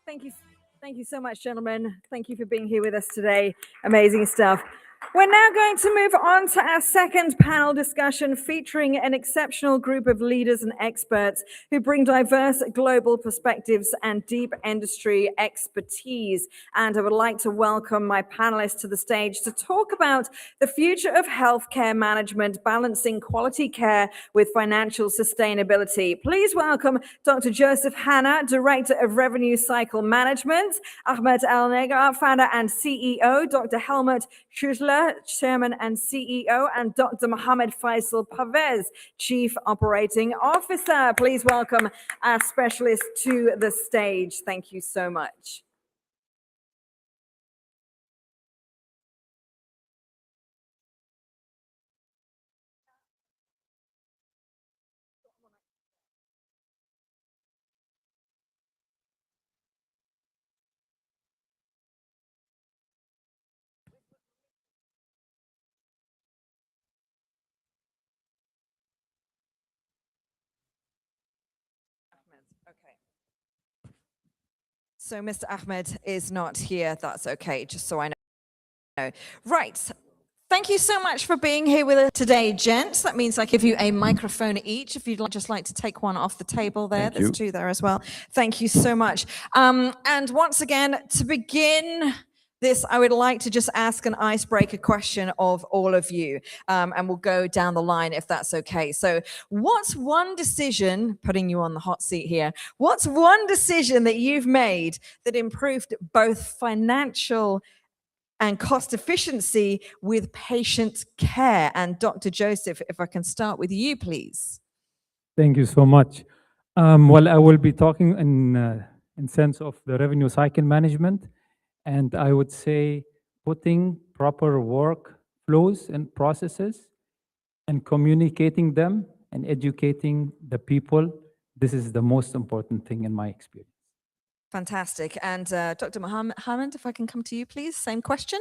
Thank you. Thank you so much, gentlemen. Thank you for being here with us today. Amazing stuff. We're now going to move on to our second panel discussion featuring an exceptional group of leaders and experts who bring diverse global perspectives and deep industry expertise. And I would like to welcome my panelists to the stage to talk about the future of healthcare management, balancing quality care with financial sustainability. Please welcome Dr. Joseph Hanna, Director of Revenue Cycle Management, Ahmed Al-Negar, Founder and CEO, Dr. Helmut Schüttler, Chairman and CEO, and Dr. Mohammed Faisal Pervez, Chief Operating Officer. Please welcome our specialists to the stage. Thank you so much. Okay. So Mr. Ahmed is not here. That's okay, just so I know. Right. Thank you so much for being here with us today, gents. That means I give you a microphone each. If you'd just like to take one off the table there. There's two there as well. Thank you so much. And once again, to begin this, I would like to just ask an icebreaker question of all of you, and we'll go down the line if that's okay. So what's one decision, putting you on the hot seat here, what's one decision that you've made that improved both financial and cost efficiency with patient care? And Dr. Joseph, if I can start with you, please. Thank you so much. Well, I will be talking in sense of the revenue cycle management. And I would say putting proper work flows and processes and communicating them and educating the people. This is the most important thing in my experience. Fantastic. And Dr. Mohammed, if I can come to you, please. Same question.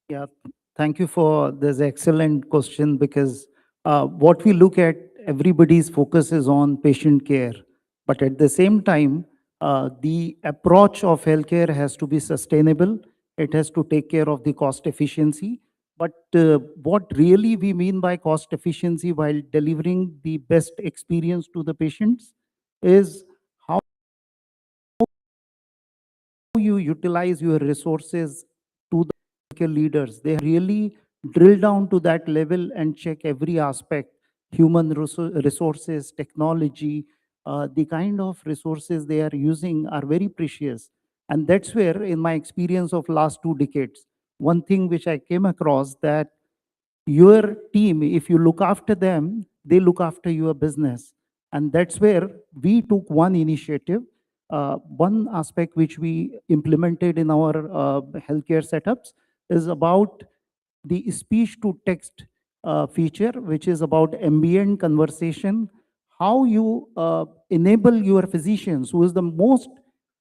Yeah, thank you for this excellent question, because what we look at, everybody's focus is on patient care. But at the same time, the approach of healthcare has to be sustainable. It has to take care of the cost efficiency. But what really we mean by cost efficiency while delivering the best experience to the patients is how you utilize your resources to the healthcare leaders. They really drill down to that level and check every aspect, human resources, technology, the kind of resources they are using are very precious. And that's where, in my experience of last 2 decades, one thing which I came across, that your team, if you look after them, they look after your business. And that's where we took one initiative, one aspect which we implemented in our healthcare setups is about the speech to text feature, which is about ambient conversation. How you enable your physicians, who is the most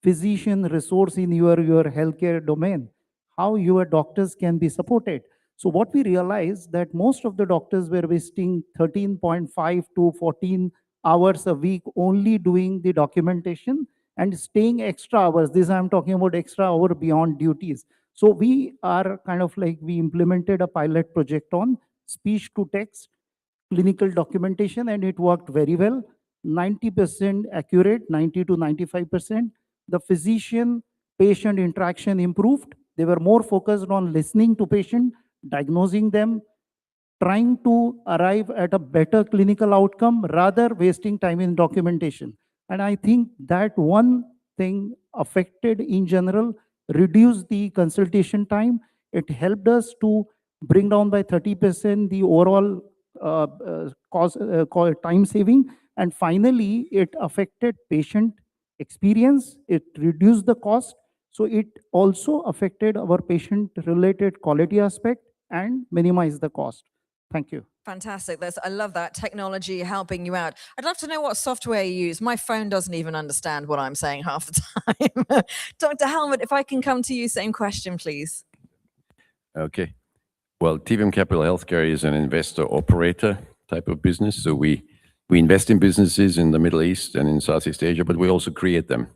physician resource in your healthcare domain, how your doctors can be supported. So what we realized, that most of the doctors were wasting 13.5 to 14 hours a week only doing the documentation and staying extra hours. This I'm talking about extra hour beyond duties. So we are kind of like, we implemented a pilot project on speech to text clinical documentation, and it worked very well. 90% accurate, 90 to 95%. The physician-patient interaction improved. They were more focused on listening to patient, diagnosing them, trying to arrive at a better clinical outcome rather wasting time in documentation. And I think that one thing affected in general, reduced the consultation time. It helped us to bring down by 30% the overall time saving. And finally, it affected patient experience. It reduced the cost. So it also affected our patient-related quality aspect and minimized the cost. Thank you. Fantastic. I love that technology helping you out. I'd love to know what software you use. My phone doesn't even understand what I'm saying half the time. Dr. Helmut, if I can come to you, same question, please. Okay. Well, TVM Capital Healthcare is an investor operator type of business. So we invest in businesses in the Middle East and in Southeast Asia, but we also create them.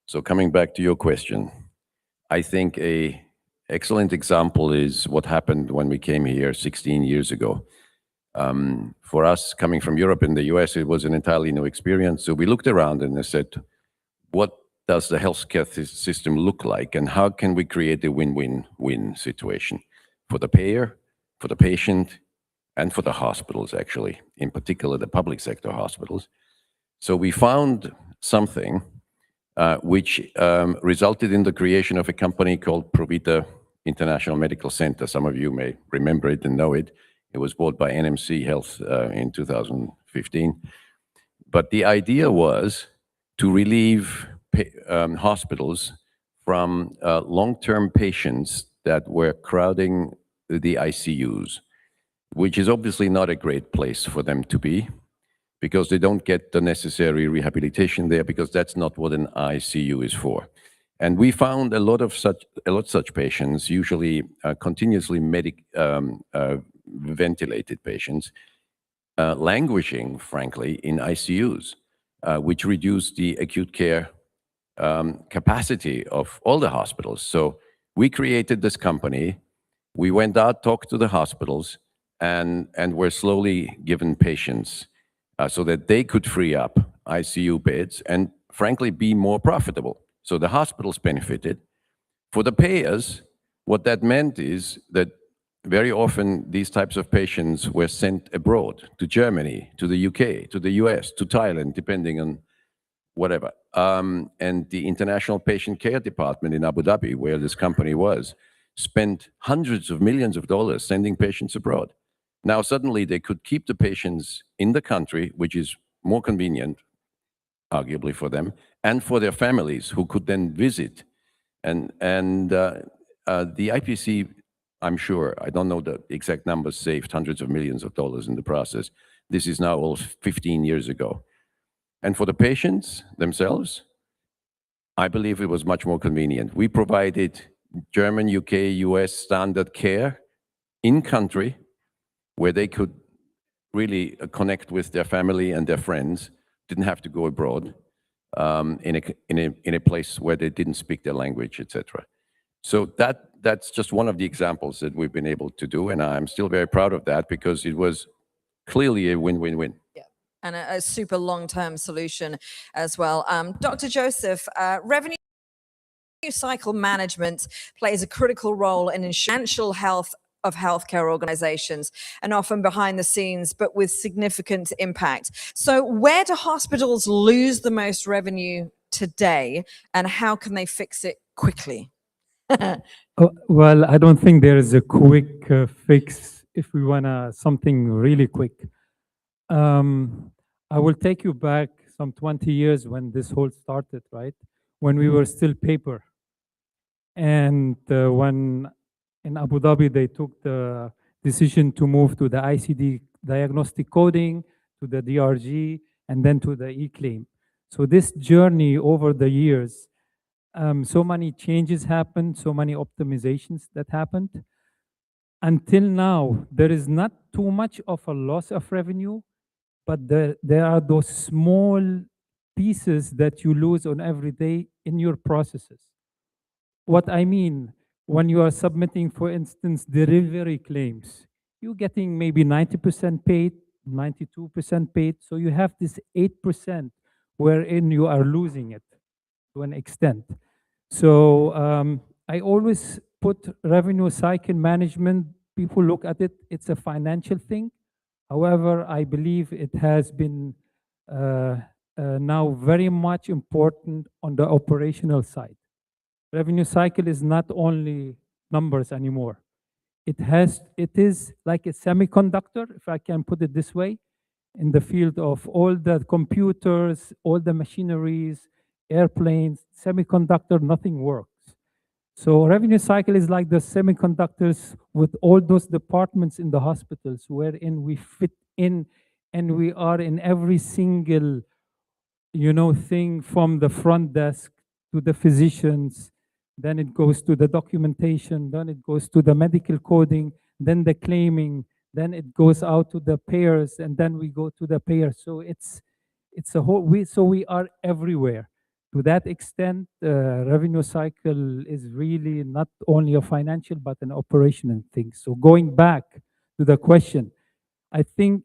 So coming back to your question, I think a excellent example is what happened when we came here 16 years ago. For us, coming from Europe and the US, it was an entirely new experience. So we looked around and said, what does the healthcare system look like, and how can we create a win-win-win situation for the payer, for the patient, and for the hospitals, actually, in particular the public sector hospitals. So we found something which resulted in the creation of a company called Provita International Medical Center. Some of you may remember it and know it. It was bought by NMC Health in 2015. But the idea was to relieve hospitals from long-term patients that were crowding the ICUs, which is obviously not a great place for them to be, because they don't get the necessary rehabilitation there, because that's not what an ICU is for. And we found a lot of such patients, usually continuously ventilated patients, languishing, frankly, in ICUs, which reduced the acute care capacity of all the hospitals. So we created this company. We went out, talked to the hospitals, and were slowly given patients so that they could free up ICU beds and, frankly, be more profitable. So the hospitals benefited. For the payers, what that meant is that very often these types of patients were sent abroad, to Germany, to the UK, to the US, to Thailand, depending on whatever. And the International Patient Care Department in Abu Dhabi, where this company was, spent hundreds of millions of dollars sending patients abroad. Now, suddenly they could keep the patients in the country, which is more convenient, arguably, for them, and for their families, who could then visit. And the IPC, I'm sure, I don't know the exact numbers, saved hundreds of millions of dollars in the process. This is now all 15 years ago. And for the patients themselves, I believe it was much more convenient. We provided German, UK, US standard care in country, where they could really connect with their family and their friends, didn't have to go abroad, in a place where they didn't speak their language, etc. So that's just one of the examples that we've been able to do, and I'm still very proud of that, because it was clearly a win-win-win. Yeah, and a super long-term solution as well. Dr. Joseph, revenue cycle management plays a critical role in financial health of healthcare organizations, and often behind the scenes, but with significant impact. So where do hospitals lose the most revenue today, and how can they fix it quickly? Well, I don't think there is a quick fix if we want something really quick. I will take you back some 20 years when this whole started, right? When we were still paper. And when in Abu Dhabi, they took the decision to move to the ICD diagnostic coding, to the DRG, and then to the e-claim. So this journey over the years, so many changes happened, so many optimizations that happened. Until now, there is not too much of a loss of revenue, but there are those small pieces that you lose on every day in your processes. What I mean, when you are submitting, for instance, delivery claims, you're getting maybe 90% paid, 92% paid. So you have this 8% wherein you are losing it to an extent. So I always put revenue cycle management, people look at it, it's a financial thing. However, I believe it has been now very much important on the operational side. Revenue cycle is not only numbers anymore. It is like a semiconductor, if I can put it this way, in the field of all the computers, all the machineries, airplanes, semiconductor, nothing works. So revenue cycle is like the semiconductors with all those departments in the hospitals wherein we fit in, and we are in every single, thing, from the front desk to the physicians, then it goes to the documentation, then it goes to the medical coding, then the claiming, then it goes out to the payers, and then we go to the payers. So it's a whole, we are everywhere. To that extent, revenue cycle is really not only a financial but an operational thing. So going back to the question, I think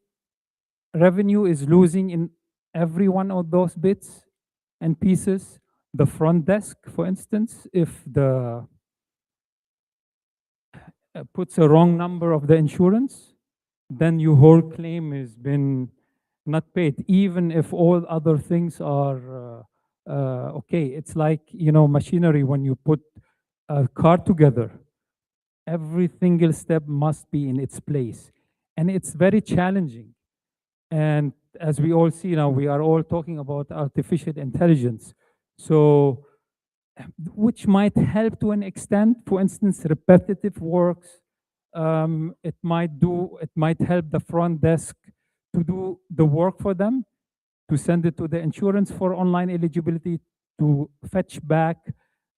revenue is losing in every one of those bits and pieces. The front desk, for instance, if the puts a wrong number of the insurance, then your whole claim has been not paid, even if all other things are okay. It's like, you know, machinery, when you put a car together, every single step must be in its place. And it's very challenging. And as we all see now, we are all talking about artificial intelligence. So, which might help to an extent, for instance, repetitive works. It might help the front desk to do the work for them, to send it to the insurance for online eligibility, to fetch back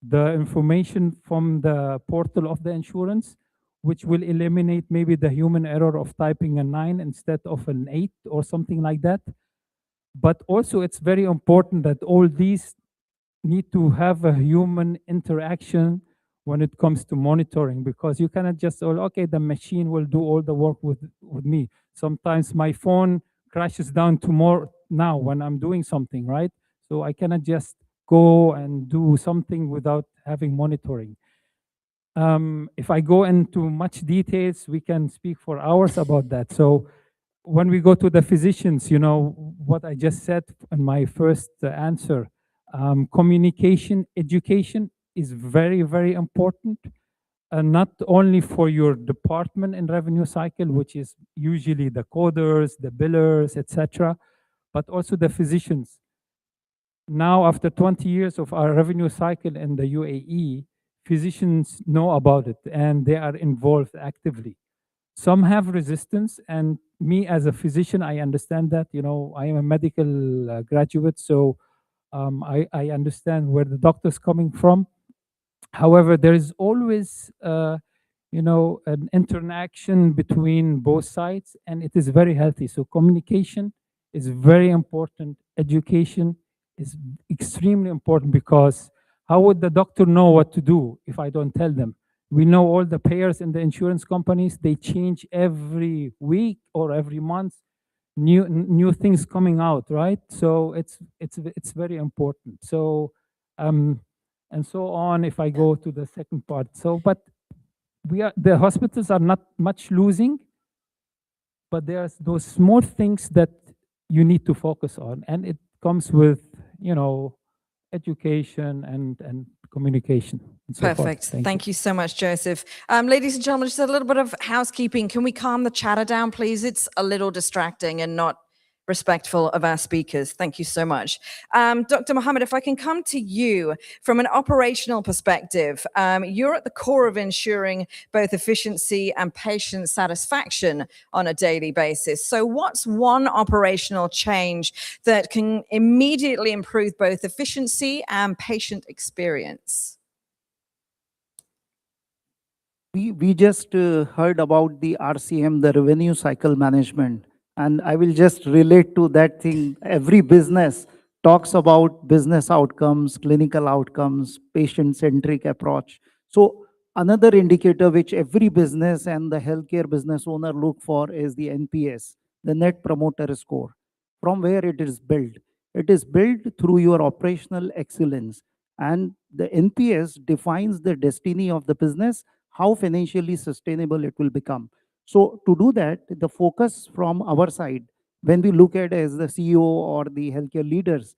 the information from the portal of the insurance, which will eliminate maybe the human error of typing a 9 instead of an 8 or something like that. But also, it's very important that all these need to have a human interaction when it comes to monitoring, because you cannot just, oh, okay, the machine will do all the work with me. Sometimes my phone crashes down tomorrow now when I'm doing something, right? So I cannot just go and do something without having monitoring. If I go into much details, we can speak for hours about that. So when we go to the physicians, you know, what I just said in my first answer, communication, education is very, very important, not only for your department in revenue cycle, which is usually the coders, the billers, etc., but also the physicians. Now, after 20 years of our revenue cycle in the UAE, physicians know about it and they are involved actively. Some have resistance, and me as a physician, I understand that. You know, I am a medical graduate, so I understand where the doctor's coming from. However, there is always, you know, an interaction between both sides, and it is very healthy. So communication is very important. Education is extremely important, because how would the doctor know what to do if I don't tell them? We know all the payers in the insurance companies, they change every week or every month, new things coming out, right? So it's very important. So and so on, if I go to the second part. So, but the hospitals are not much losing, but there's those small things that you need to focus on, and it comes with, you know, education and communication and so forth. Perfect. Thank you so much, Joseph. Ladies and gentlemen, just a little bit of housekeeping. Can we calm the chatter down, please? It's a little distracting and not respectful of our speakers. Thank you so much. Dr. Mohammed, if I can come to you from an operational perspective, you're at the core of ensuring both efficiency and patient satisfaction on a daily basis. So what's one operational change that can immediately improve both efficiency and patient experience? We just heard about the RCM, the revenue cycle management, and I will just relate to that thing. Every business talks about business outcomes, clinical outcomes, patient-centric approach. So another indicator which every business and the healthcare business owner look for is the NPS, the Net Promoter Score. From where it is built? It is built through your operational excellence, and the NPS defines the destiny of the business, how financially sustainable it will become. So to do that, the focus from our side, when we look at as the CEO or the healthcare leaders,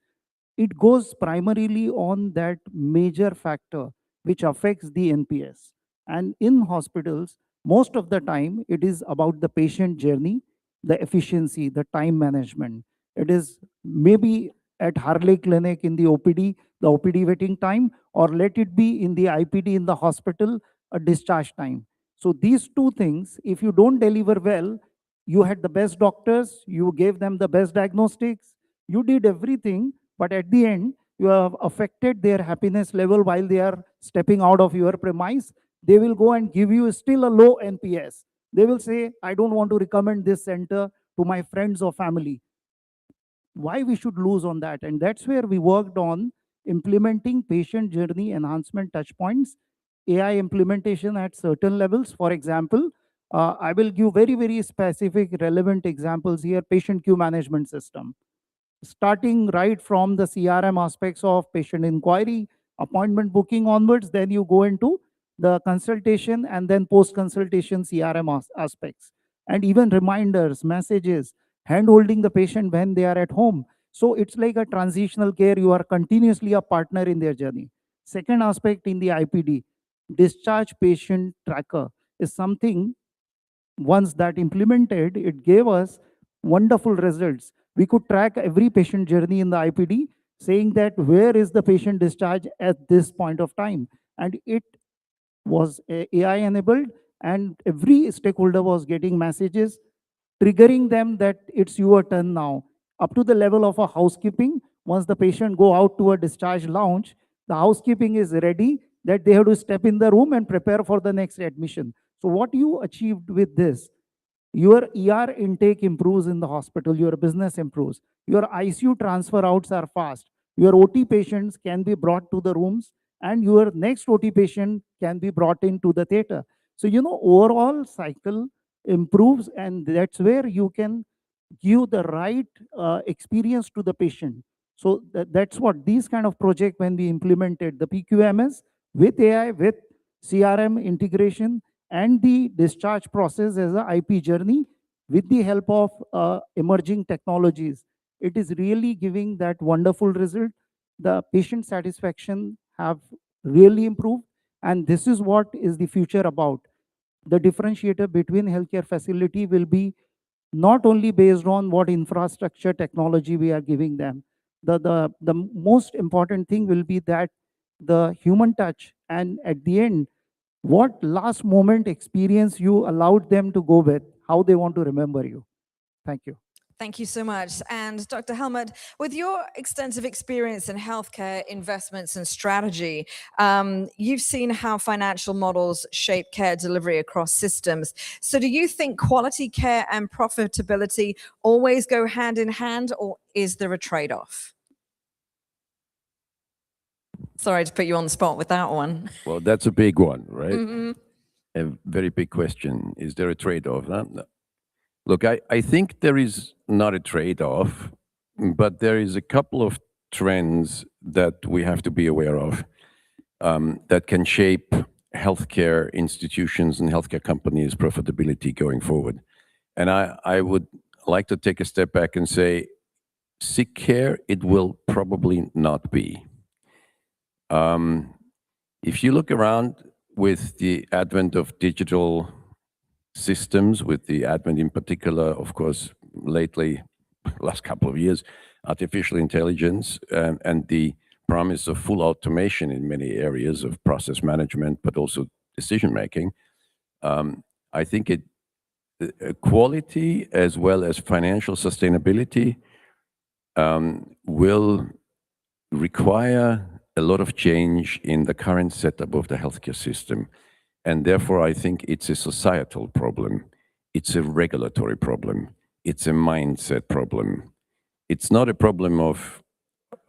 it goes primarily on that major factor which affects the NPS. And in hospitals, most of the time, it is about the patient journey, the efficiency, the time management. It is maybe at Harley Clinic in the OPD, the OPD waiting time, or let it be in the IPD in the hospital, a discharge time. So these two things, if you don't deliver well, you had the best doctors, you gave them the best diagnostics, you did everything, but at the end, you have affected their happiness level while they are stepping out of your premise. They will go and give you still a low NPS. They will say, I don't want to recommend this center to my friends or family. Why we should lose on that? And that's where we worked on implementing patient journey enhancement touchpoints, AI implementation at certain levels. For example, I will give very, very specific relevant examples here. Patient queue management system, starting right from the CRM aspects of patient inquiry, appointment booking onwards, then you go into the consultation and then post-consultation CRM aspects, and even reminders, messages, hand-holding the patient when they are at home. So it's like a transitional care. You are continuously a partner in their journey. Second aspect in the IPD, discharge patient tracker is something. Once that implemented, it gave us wonderful results. We could track every patient journey in the IPD, saying that where is the patient discharge at this point of time. And it was AI enabled, and every stakeholder was getting messages triggering them that it's your turn now, up to the level of a housekeeping. Once the patient go out to a discharge lounge, the housekeeping is ready, that they have to step in the room and prepare for the next admission. So what you achieved with this, your ER intake improves in the hospital, your business improves, your ICU transfer outs are fast, your OT patients can be brought to the rooms, and your next OT patient can be brought into the theater. So, overall cycle improves, and that's where you can give the right experience to the patient. So that's what these kind of project, when we implemented the PQMS with AI, with CRM integration, and the discharge process as a IP journey with the help of emerging technologies, it is really giving that wonderful result. The patient satisfaction have really improved, and this is what is the future about. The differentiator between healthcare facility will be not only based on what infrastructure technology we are giving them. The most important thing will be that the human touch, and at the end, what last moment experience you allowed them to go with, how they want to remember you. Thank you. Thank you so much. And Dr. Helmut, with your extensive experience in healthcare investments and strategy, you've seen how financial models shape care delivery across systems. So do you think quality care and profitability always go hand in hand, or is there a trade-off? Sorry to put you on the spot with that one. Well, that's a big one, right? Mm-hmm. A very big question. Is there a trade-off? No. Look, I think there is not a trade-off, but there is a couple of trends that we have to be aware of that can shape healthcare institutions and healthcare companies' profitability going forward. And I would like to take a step back and say, sick care, it will probably not be. If you look around with the advent of digital systems, with the advent in particular, of course, lately, last couple of years, artificial intelligence and the promise of full automation in many areas of process management, but also decision making, I think quality as well as financial sustainability will require a lot of change in the current setup of the healthcare system. And therefore, I think it's a societal problem. It's a regulatory problem. It's a mindset problem. It's not a problem of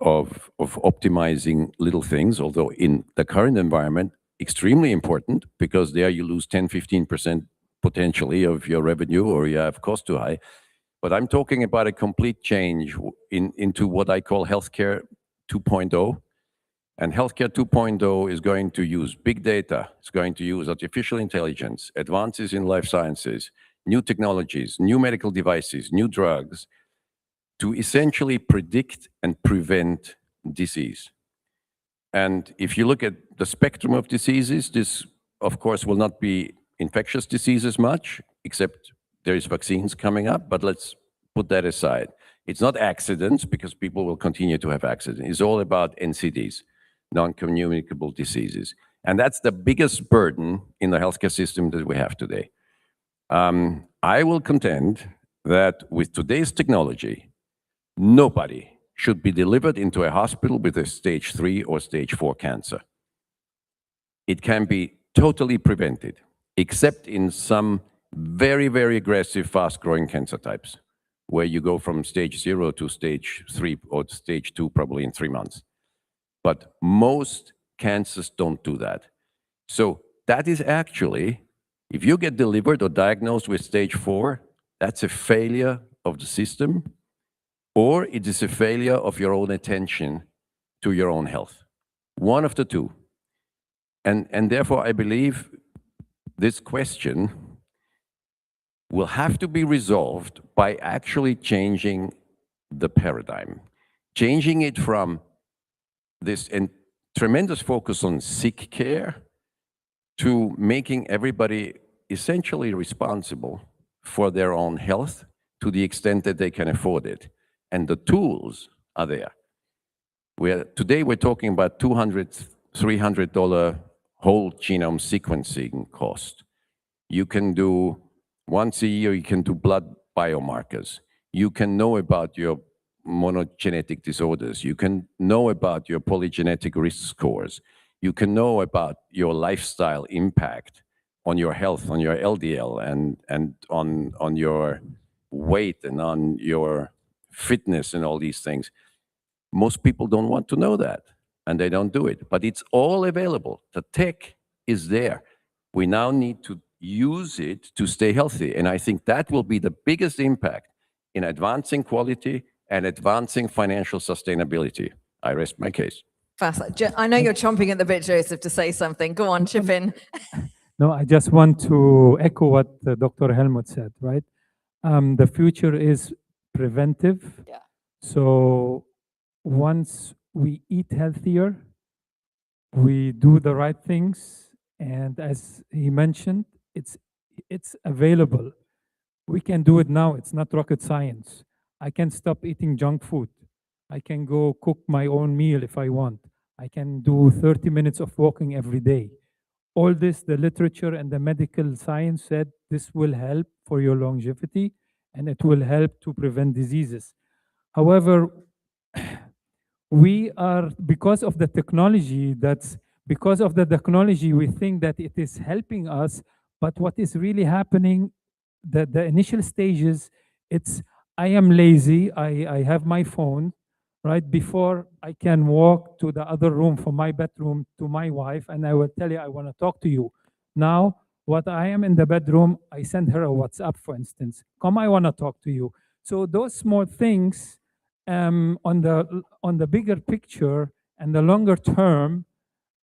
optimizing little things, although in the current environment, extremely important, because there you lose 10, 15% potentially of your revenue, or you have cost too high. But I'm talking about a complete change into what I call healthcare 2.0. And healthcare 2.0 is going to use big data, it's going to use artificial intelligence, advances in life sciences, new technologies, new medical devices, new drugs, to essentially predict and prevent disease. And if you look at the spectrum of diseases, this, of course, will not be infectious diseases much, except there is vaccines coming up, but let's put that aside. It's not accidents, because people will continue to have accidents. It's all about NCDs, non-communicable diseases. And that's the biggest burden in the healthcare system that we have today. I will contend that with today's technology, nobody should be delivered into a hospital with a stage 3 or stage 4 cancer. It can be totally prevented, except in some very, very aggressive, fast-growing cancer types, where you go from stage 0 to stage 3 or stage 2 probably in 3 months. But most cancers don't do that. So that is actually, if you get delivered or diagnosed with stage 4, that's a failure of the system, or it is a failure of your own attention to your own health. One of the two. And therefore, I believe this question will have to be resolved by actually changing the paradigm, changing it from this tremendous focus on sick care to making everybody essentially responsible for their own health to the extent that they can afford it. And the tools are there. Today we're talking about $200, $300 whole genome sequencing cost. You can do, once a year, you can do blood biomarkers. You can know about your monogenetic disorders. You can know about your polygenetic risk scores. You can know about your lifestyle impact on your health, on your LDL, and on your weight and on your fitness and all these things. Most people don't want to know that, and they don't do it. But it's all available. The tech is there. We now need to use it to stay healthy. And I think that will be the biggest impact in advancing quality and advancing financial sustainability. I rest my case. Fascinating. I know you're chomping at the bit, Joseph, to say something. Go on, chip in. No, I just want to echo what Dr. Helmut said, right? The future is preventive. Yeah. So once we eat healthier, we do the right things, and as he mentioned, it's available. We can do it now. It's not rocket science. I can stop eating junk food. I can go cook my own meal if I want. I can do 30 minutes of walking every day. All this, the literature and the medical science said this will help for your longevity and it will help to prevent diseases. However, we are, because of the technology, we think that it is helping us, but what is really happening, the initial stages, it's, I am lazy, I have my phone, right? Before I can walk to the other room from my bedroom to my wife, and I will tell you, I want to talk to you. Now, what I am in the bedroom, I send her a WhatsApp, for instance. Come, I want to talk to you. So those small things, on the bigger picture and the longer term,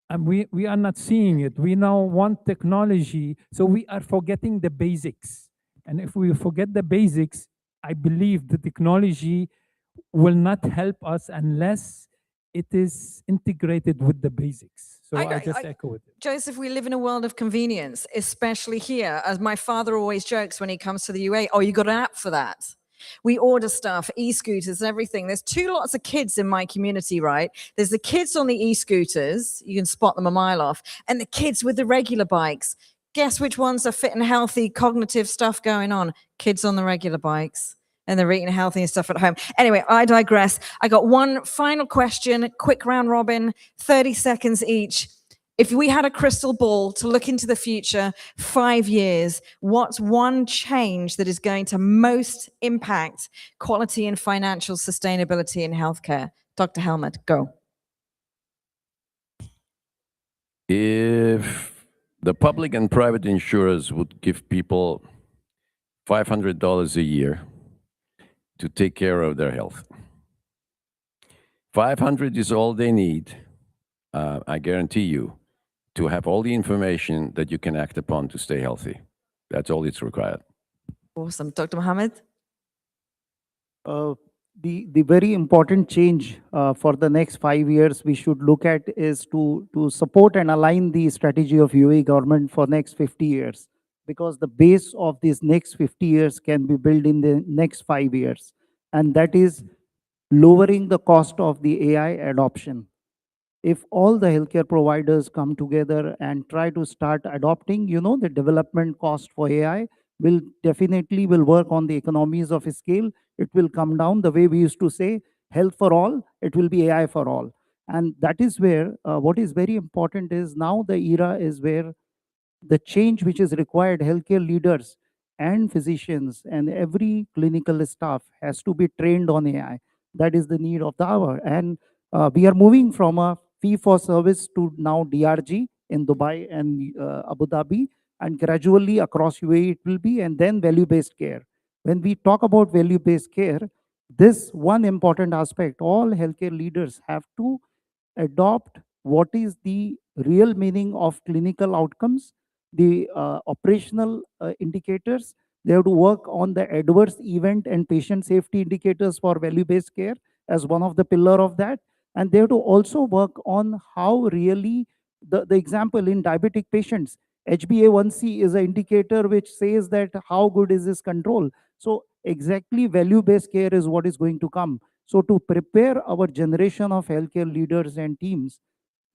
and we are not seeing it. We now want technology, so we are forgetting the basics. And if we forget the basics, I believe the technology will not help us unless it is integrated with the basics. So I just echo it. Joseph, we live in a world of convenience, especially here. As my father always jokes when he comes to the UAE, oh, you got an app for that. We order stuff, e-scooters, everything. There's two lots of kids in my community, right? There's the kids on the e-scooters, you can spot them a mile off, and the kids with the regular bikes. Guess which ones are fit and healthy, cognitive stuff going on? Kids on the regular bikes. And they're eating healthy and stuff at home. Anyway, I digress. I got one final question, quick round robin, 30 seconds each. If we had a crystal ball to look into the future, 5 years, what's one change that is going to most impact quality and financial sustainability in healthcare? Dr. Helmut, go. If the public and private insurers would give people $500 a year to take care of their health, 500 is all they need, I guarantee you, to have all the information that you can act upon to stay healthy. That's all it's required. Awesome. Dr. Mohammed? The very important change for the next 5 years we should look at is to support and align the strategy of UAE government for next 50 years, because the base of these next 50 years can be built in the next 5 years, and that is lowering the cost of the AI adoption. If all the healthcare providers come together and try to start adopting, the development cost for AI will definitely work on the economies of scale. It will come down. The way we used to say, health for all, it will be AI for all. And that is where what is very important is now the era is where the change which is required, healthcare leaders and physicians and every clinical staff has to be trained on AI. That is the need of the hour. And we are moving from a fee for service to now DRG in Dubai and Abu Dhabi, and gradually across UAE it will be, and then value-based care. When we talk about value-based care, this one important aspect, all healthcare leaders have to adopt what is the real meaning of clinical outcomes, the operational indicators. They have to work on the adverse event and patient safety indicators for value-based care as one of the pillar of that. And they have to also work on how really the example in diabetic patients, HbA1c is an indicator which says that how good is this control. So exactly value-based care is what is going to come. So to prepare our generation of healthcare leaders and teams,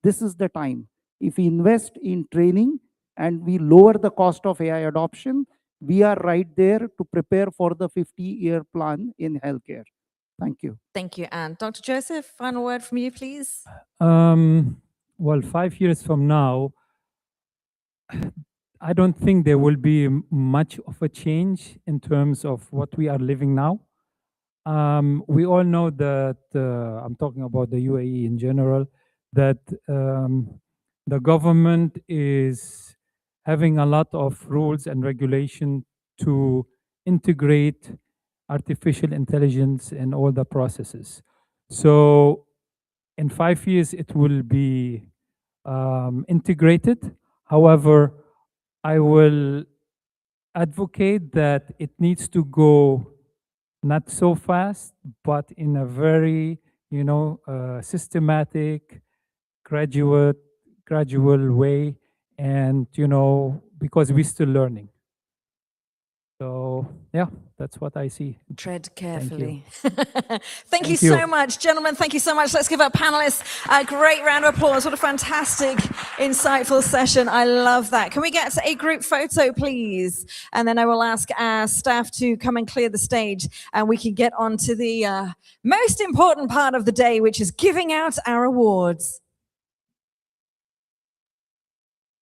this is the time. If we invest in training and we lower the cost of AI adoption, we are right there to prepare for the 50-year plan in healthcare. Thank you. Thank you, Anne. Dr. Joseph, final word from you, please. Well, 5 years from now, I don't think there will be much of a change in terms of what we are living now. We all know that, I'm talking about the UAE in general, that the government is having a lot of rules and regulation to integrate artificial intelligence in all the processes. So in 5 years, it will be integrated. However, I will advocate that it needs to go not so fast, but in a very, systematic, gradual way, and because we're still learning. So yeah, that's what I see. Tread Thank you. carefully. Thank you Thank you. so much, gentlemen. Thank you so much. Let's give our panelists a great round of applause. What a fantastic, insightful session. I love that. Can we get a group photo, please? And then I will ask our staff to come and clear the stage, and we can get on to the most important part of the day, which is giving out our awards.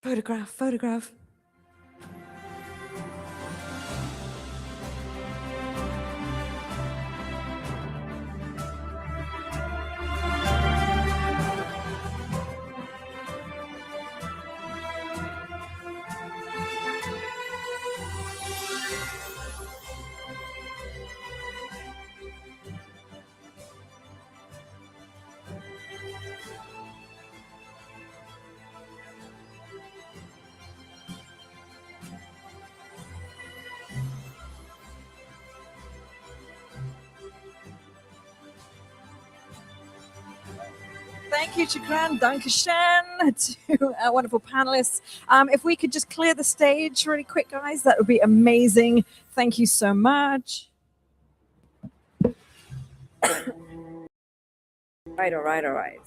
Photograph. Thank you, Chakran. Dankeschön to our wonderful panelists. If we could just clear the stage really quick, guys, that would be amazing. Thank you so much. All right.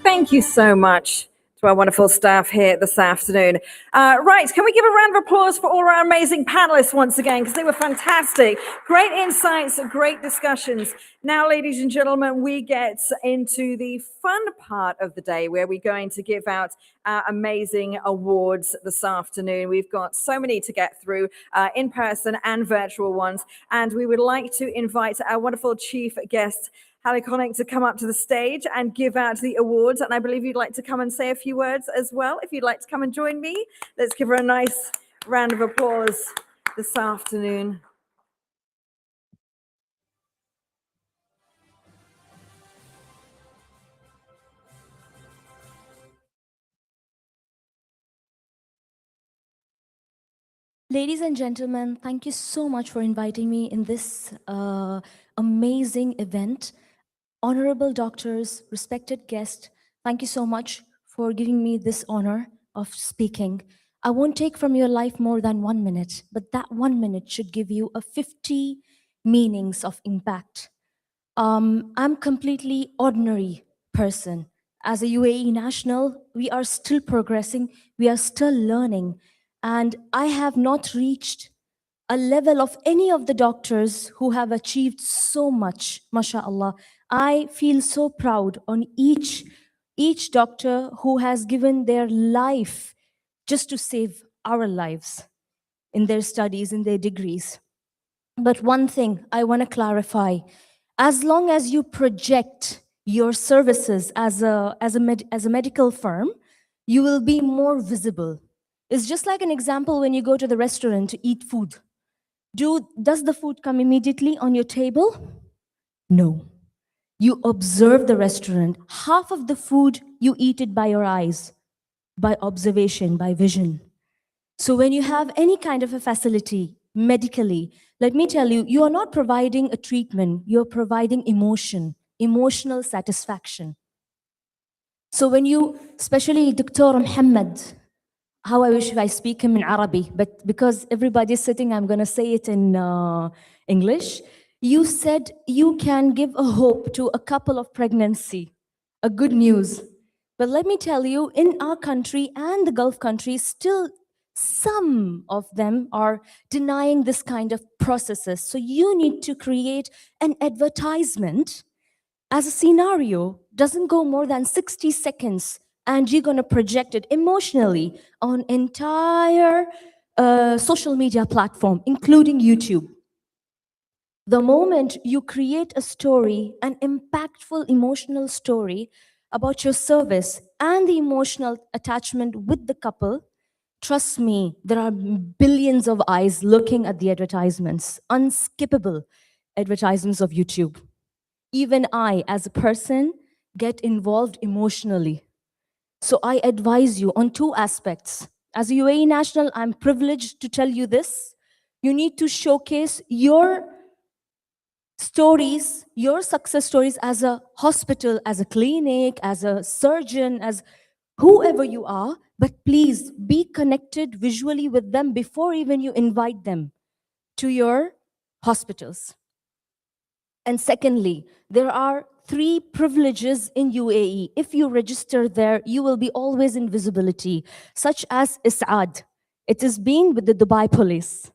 Thank you so much to our wonderful staff here this afternoon. Right, can we give a round of applause for all our amazing panelists once again, because they were fantastic. Great insights, great discussions. Now, ladies and gentlemen, we get into the fun part of the day where we're going to give out our amazing awards this afternoon. We've got so many to get through, in person and virtual ones, and we would like to invite our wonderful chief guest, Haliconic, to come up to the stage and give out the awards. And I believe you'd like to come and say a few words as well. If you'd like to come and join me, let's give her a nice round of applause this afternoon. Ladies and gentlemen, thank you so much for inviting me in this amazing event. honorable doctors, respected guests, thank you so much for giving me this honor of speaking. I won't take from your life more than 1 minute, but that 1 minute should give you a 50 meanings of impact. I'm completely ordinary person. As a UAE national, we are still progressing, we are still learning, and I have not reached a level of any of the doctors who have achieved so much, mashallah. I feel so proud on each doctor who has given their life just to save our lives in their studies, in their degrees. But one thing I want to clarify, as long as you project your services as a medical firm, you will be more visible. It's just like an example when you go to the restaurant to eat food. Does the food come immediately on your table? No. You observe the restaurant. Half of the food, you eat it by your eyes, by observation, by vision. So when you have any kind of a facility medically, let me tell you, you are not providing a treatment, you're providing emotion, emotional satisfaction. So when you, especially Dr. Muhammad, how I wish I speak him in Arabic, but because everybody's sitting, I'm going to say it in English. You said you can give a hope to a couple of pregnancy, a good news. But let me tell you, in our country and the Gulf countries, still some of them are denying this kind of processes. So you need to create an advertisement as a scenario, doesn't go more than 60 seconds, and you're going to project it emotionally on entire social media platform, including YouTube. The moment you create a story, an impactful emotional story about your service and the emotional attachment with the couple, trust me, there are billions of eyes looking at the advertisements, unskippable advertisements of YouTube. Even I, as a person, get involved emotionally. So I advise you on two aspects. As a UAE national, I'm privileged to tell you this. You need to showcase your stories, your success stories as a hospital, as a clinic, as a surgeon, as whoever you are, but please be connected visually with them before even you invite them to your hospitals. And secondly, there are 3 privileges in UAE. If you register there, you will be always in visibility, such as ISAD. It is being with the Dubai police.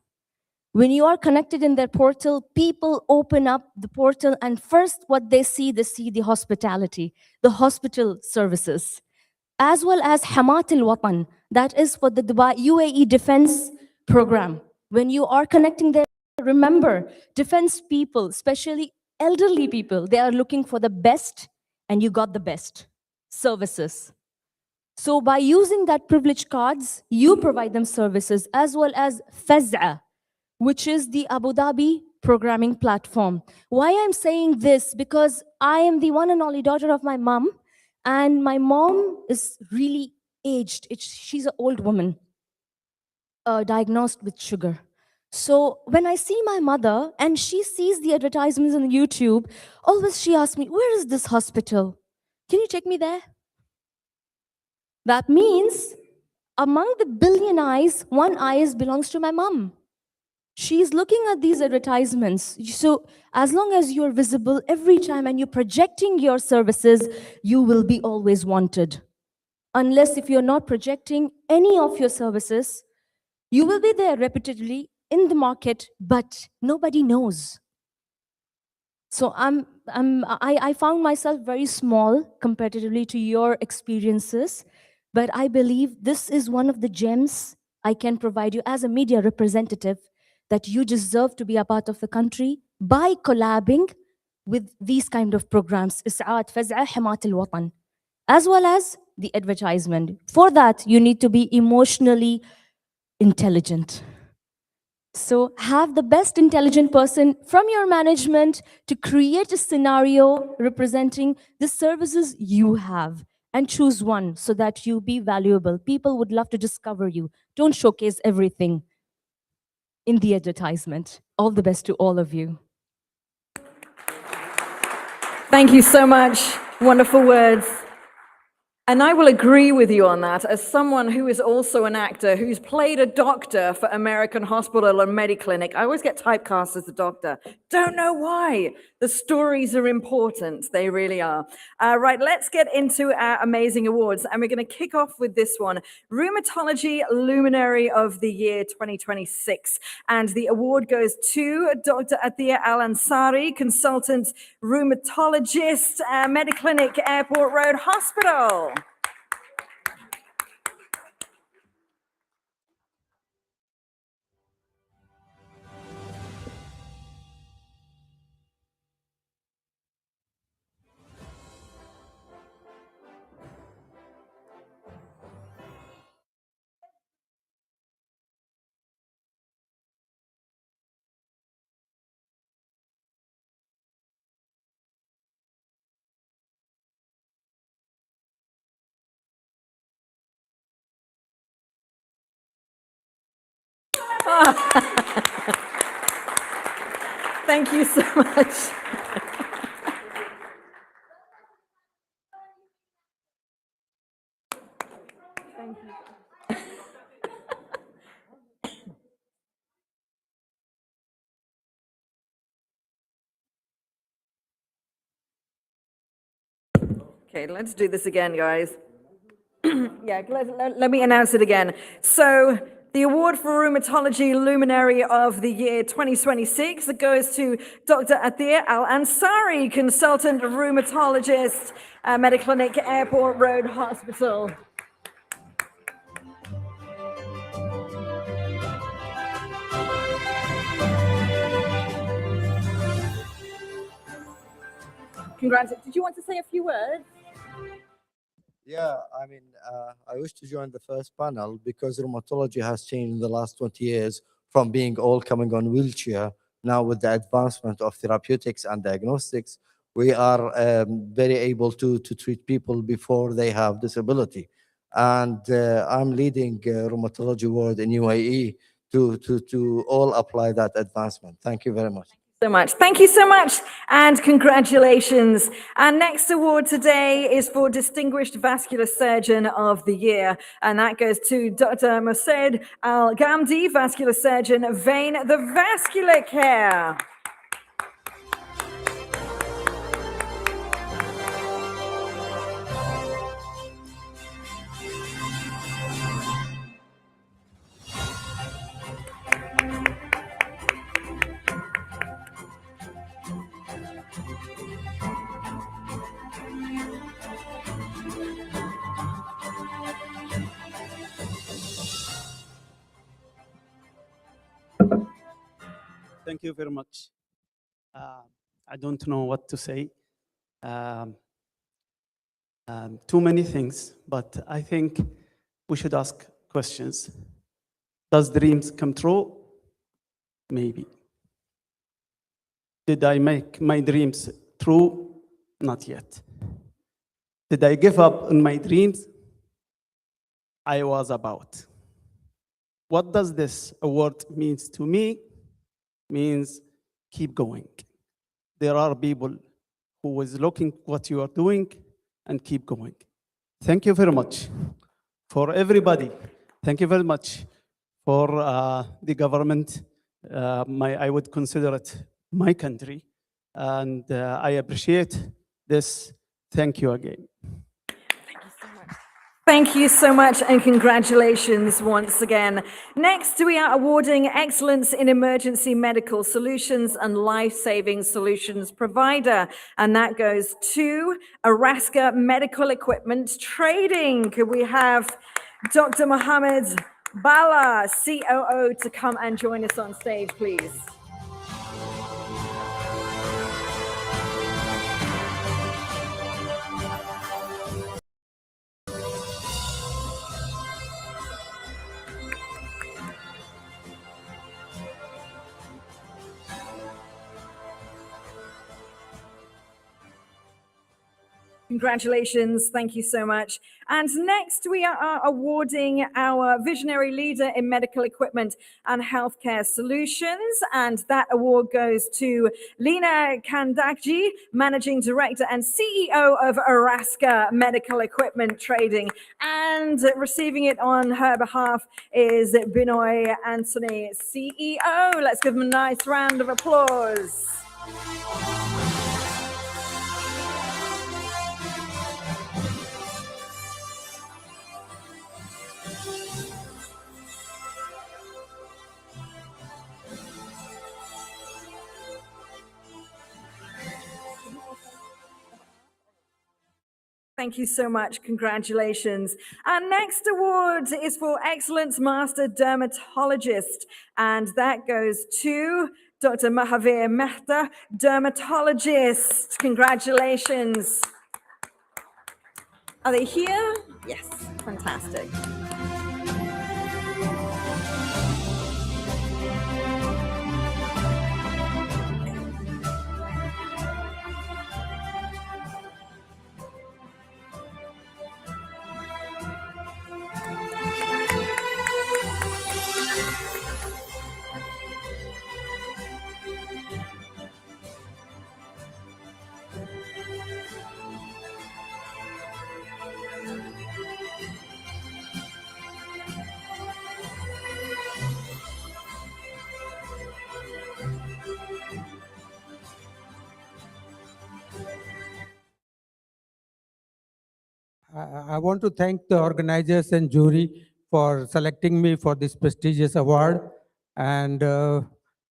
When you are connected in their portal, people open up the portal, and first what they see the hospitality, the hospital services, as well as Hamat al-Watan. That is for the Dubai UAE Defense Program. When you are connecting there, remember, defense people, especially elderly people, they are looking for the best, and you got the best services. So by using that privilege cards, you provide them services, as well as Faz'a, which is the Abu Dhabi programming platform. Why I'm saying this? Because I am the one and only daughter of my mom, and my mom is really aged. She's an old woman, diagnosed with sugar. So when I see my mother and she sees the advertisements on YouTube, always she asks me, where is this hospital? Can you take me there? That means among the billion eyes, one eye belongs to my mom. She's looking at these advertisements. So as long as you're visible every time and you're projecting your services, you will be always wanted. Unless if you're not projecting any of your services, you will be there repeatedly in the market, but nobody knows. So I found myself very small comparatively to your experiences, but I believe this is one of the gems I can provide you as a media representative, that you deserve to be a part of the country by collabing with these kind of programs, إسعاد فزعة حماة الوطن, as well as the advertisement. For that, you need to be emotionally intelligent. So have the best intelligent person from your management to create a scenario representing the services you have, and choose one so that you be valuable. People would love to discover you. Don't showcase everything in the advertisement. All the best to all of you. Thank you so much. Wonderful words. And I will agree with you on that. As someone who is also an actor, who's played a doctor for American Hospital and Mediclinic, I always get typecast as a doctor. Don't know why. The stories are important. They really are. Right, let's get into our amazing awards. And we're going to kick off with this one, Rheumatology Luminary of the Year 2026. And the award goes to Dr. Atia Al-Ansari, consultant rheumatologist, Mediclinic, Airport Road Hospital. Thank you so much. Thank you. Okay, let's do this again, guys. Yeah, let me announce it again. So the award for Rheumatology Luminary of the Year 2026 goes to Dr. Atia Al-Ansari, consultant rheumatologist, Mediclinic, Airport Road Hospital. Congrats. Did you want to say a few words? Yeah, I mean, I wish to join the first panel because rheumatology has changed in the last 20 years from being all coming on wheelchair. Now with the advancement of therapeutics and diagnostics, we are very able to treat people before they have disability. And I'm leading rheumatology world in UAE to all apply that advancement. Thank you very much. So much. Thank you so much and congratulations. Our next award today is for Distinguished Vascular Surgeon of the Year, and that goes to Dr. Mosaid Al-Ghamdi, Vascular Surgeon, Vein the Vascular Care. Thank you very much. I don't know what to say. Too many things, but I think we should ask questions. Does dreams come true? Maybe. Did I make my dreams true? Not yet. Did I give up on my dreams? I was about. What does this award means to me? Means keep going. There are people who is looking what you are doing and keep going. Thank you very much for everybody. Thank you very much for the government. I would consider it my country, and I appreciate this. Thank you again. Thank you so much and congratulations once again. Next, we are awarding Excellence in Emergency Medical Solutions and Life-Saving Solutions Provider, and that goes to Araska Medical Equipment Trading. Could we have Dr. Mohammed Bala, COO, to come and join us on stage, please? Congratulations. Thank you so much. And next, we are awarding our Visionary Leader in Medical Equipment and Healthcare Solutions. And that award goes to Lina Kandakji, Managing Director and CEO of Araska Medical Equipment Trading. And receiving it on her behalf is Binoy Anthony, CEO. Let's give him a nice round of applause. Thank you so much. Congratulations. Our next award is for Excellence Master Dermatologist, and that goes to Dr. Mahavir Mehta, dermatologist. Congratulations. Are they here? Yes, fantastic. I want to thank the organizers and jury for selecting me for this prestigious award. And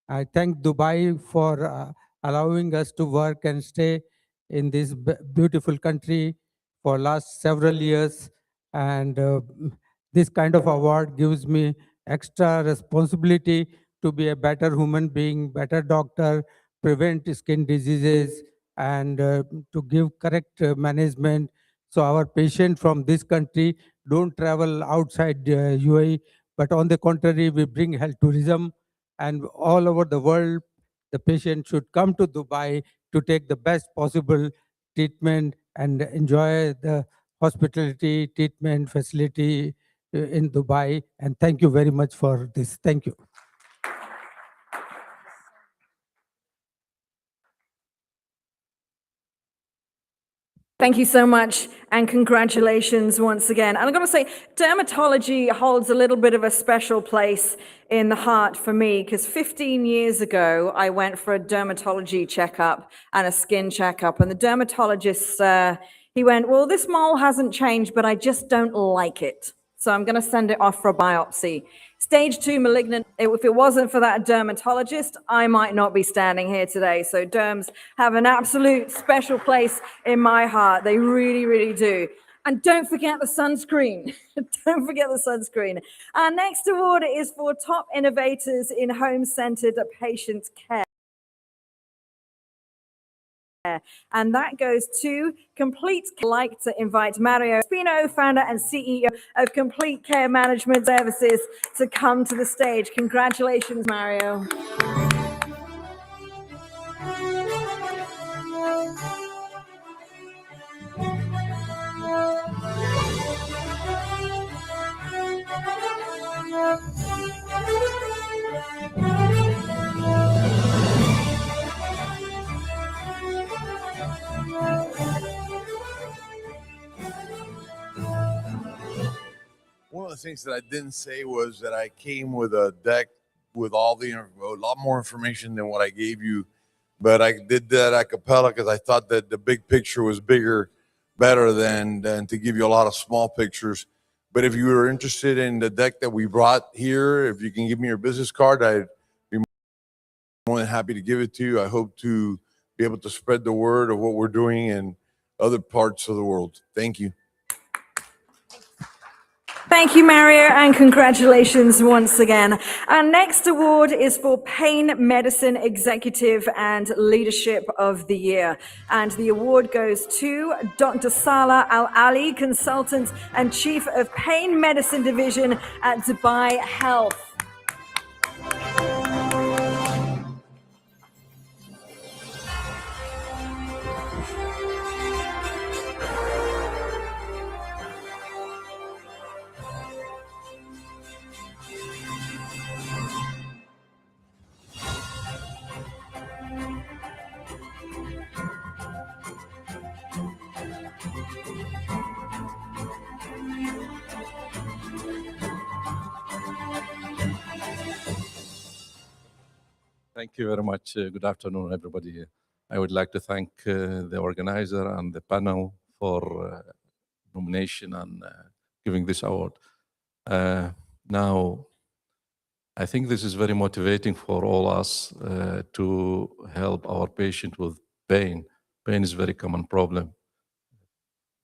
I thank Dubai for allowing us to work and stay in this beautiful country for last several years. And this kind of award gives me extra responsibility to be a better human being, better doctor, prevent skin diseases, and to give correct management so our patient from this country don't travel outside UAE, but on the contrary, we bring health tourism, and all over the world, the patient should come to Dubai to take the best possible treatment and enjoy the hospitality treatment facility in Dubai. And thank you very much for this. Thank you. Thank you so much, and congratulations once again. And I'm going to say, dermatology holds a little bit of a special place in the heart for me, because 15 years ago, I went for a dermatology checkup and a skin checkup, and the dermatologist, he went, well, this mole hasn't changed, but I just don't like it. So I'm going to send it off for a biopsy. Stage 2 malignant. If it wasn't for that dermatologist, I might not be standing here today. So derms have an absolute special place in my heart. They really, really do. And don't forget the sunscreen. Don't forget the sunscreen. Our next award is for top innovators in home-centered patient care. And that goes to Complete. I'd like to invite Mario Spino, founder and CEO of Complete Care Management Services, to come to the stage. Congratulations, Mario. One of the things that I didn't say was that I came with a deck with a lot more information than what I gave you, but I did that a cappella because I thought that the big picture was better than to give you a lot of small pictures. But if you were interested in the deck that we brought here, if you can give me your business card, I'd be more than happy to give it to you. I hope to be able to spread the word of what we're doing in other parts of the world. Thank you. Thank you, Mario, and congratulations once again. Our next award is for Pain Medicine Executive and Leadership of the Year. And the award goes to Dr. Salah Al-Ali, Consultant and Chief of Pain Medicine Division at Dubai Health. Thank you very much. Good afternoon, everybody here. I would like to thank the organizer and the panel for nomination and giving this award. Now, I think this is very motivating for all us to help our patient with pain. Pain is a very common problem.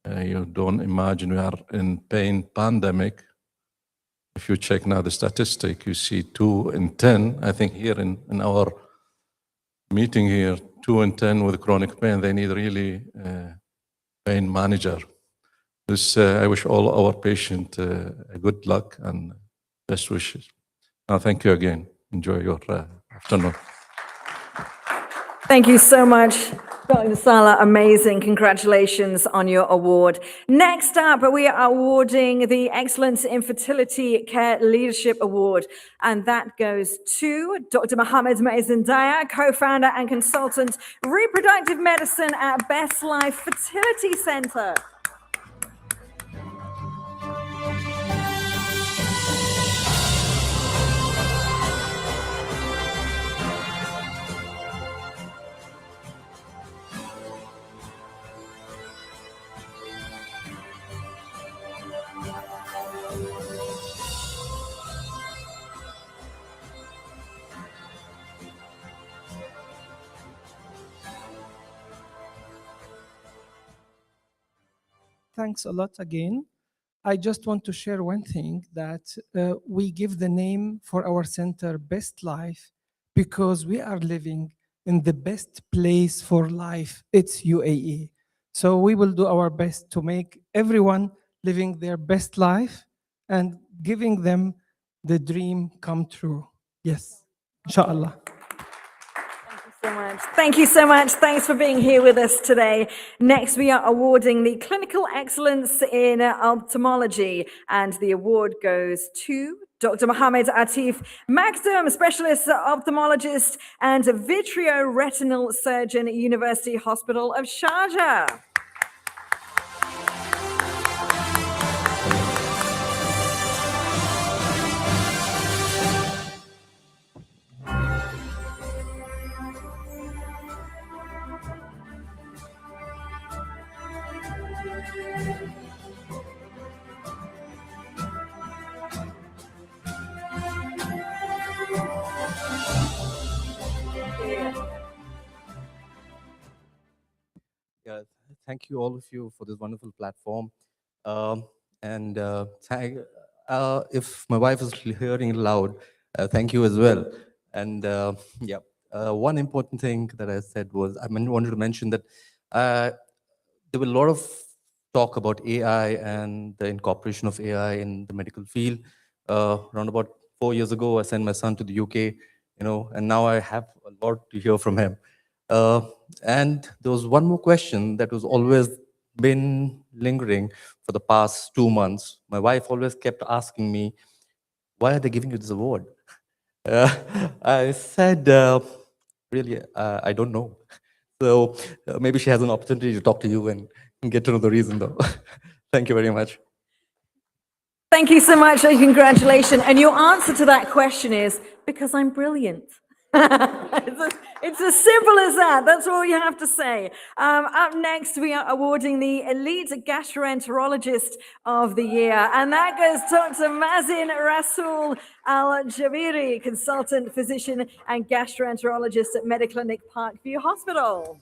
You don't imagine we are in pain pandemic. If you check now the statistic, you see 2 in 10, I think here in our meeting here, 2 in 10 with chronic pain, they need really pain manager. This, I wish all our patients good luck and best wishes. Now, thank you again. Enjoy your afternoon. Thank you so much, Dr. Sala. Amazing. Congratulations on your award. Next up, we are awarding the Excellence in Fertility Care Leadership Award. And that goes to Dr. Mohammed Maizendaya, co-founder and consultant, reproductive medicine at Best Life Fertility Center. Thanks a lot again. I just want to share one thing that we give the name for our center Best Life because we are living in the best place for life. It's UAE. So we will do our best to make everyone living their best life and giving them the dream come true. Yes, inshallah. So much. Thank you so much. Thanks for being here with us today. Next, we are awarding the Clinical Excellence in Ophthalmology, and the award goes to Dr. Mohammed Atif Maktoum, Specialist Ophthalmologist and Vitreoretinal Surgeon, University Hospital of Sharjah. Yeah, thank you all of you for this wonderful platform. If my wife is hearing loud, thank you as well. And yeah, one important thing that I said was wanted to mention that there were a lot of talk about AI and the incorporation of AI in the medical field. Around about 4 years ago, I sent my son to the UK, and now I have a lot to hear from him. And there was one more question that was always been lingering for the past 2 months. My wife always kept asking me, why are they giving you this award? I said, really, I don't know. So maybe she has an opportunity to talk to you and get to know the reason though. Thank you very much. Thank you so much and congratulations. And your answer to that question is, because I'm brilliant. It's as simple as that. That's all you have to say. Up next, we are awarding the Elite Gastroenterologist of the Year. And that goes to Dr. Mazin Rasul Al-Jabiri, Consultant Physician and Gastroenterologist at Mediclinic Parkview Hospital.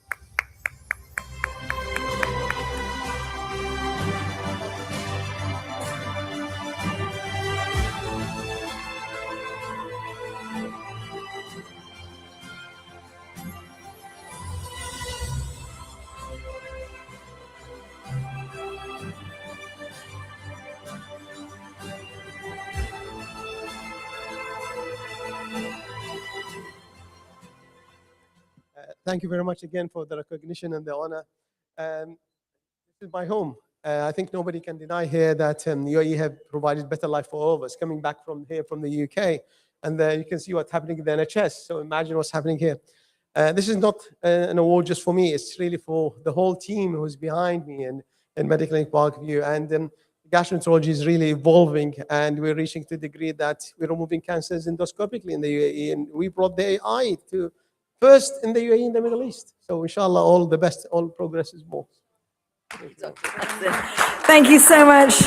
Thank you very much again for the recognition and the honor. This is my home. I think nobody can deny here that UAE have provided better life for all of us. Coming back from here from the UK, and you can see what's happening in the NHS. So imagine what's happening here. This is not an award just for me. It's really for the whole team who's behind me in Mediclinic Parkview. And gastroenterology is really evolving, and we're reaching to the degree that we're removing cancers endoscopically in the UAE, and we brought the AI to first in the UAE in the Middle East. So inshallah, all the best, all progress is more. Thank you so much,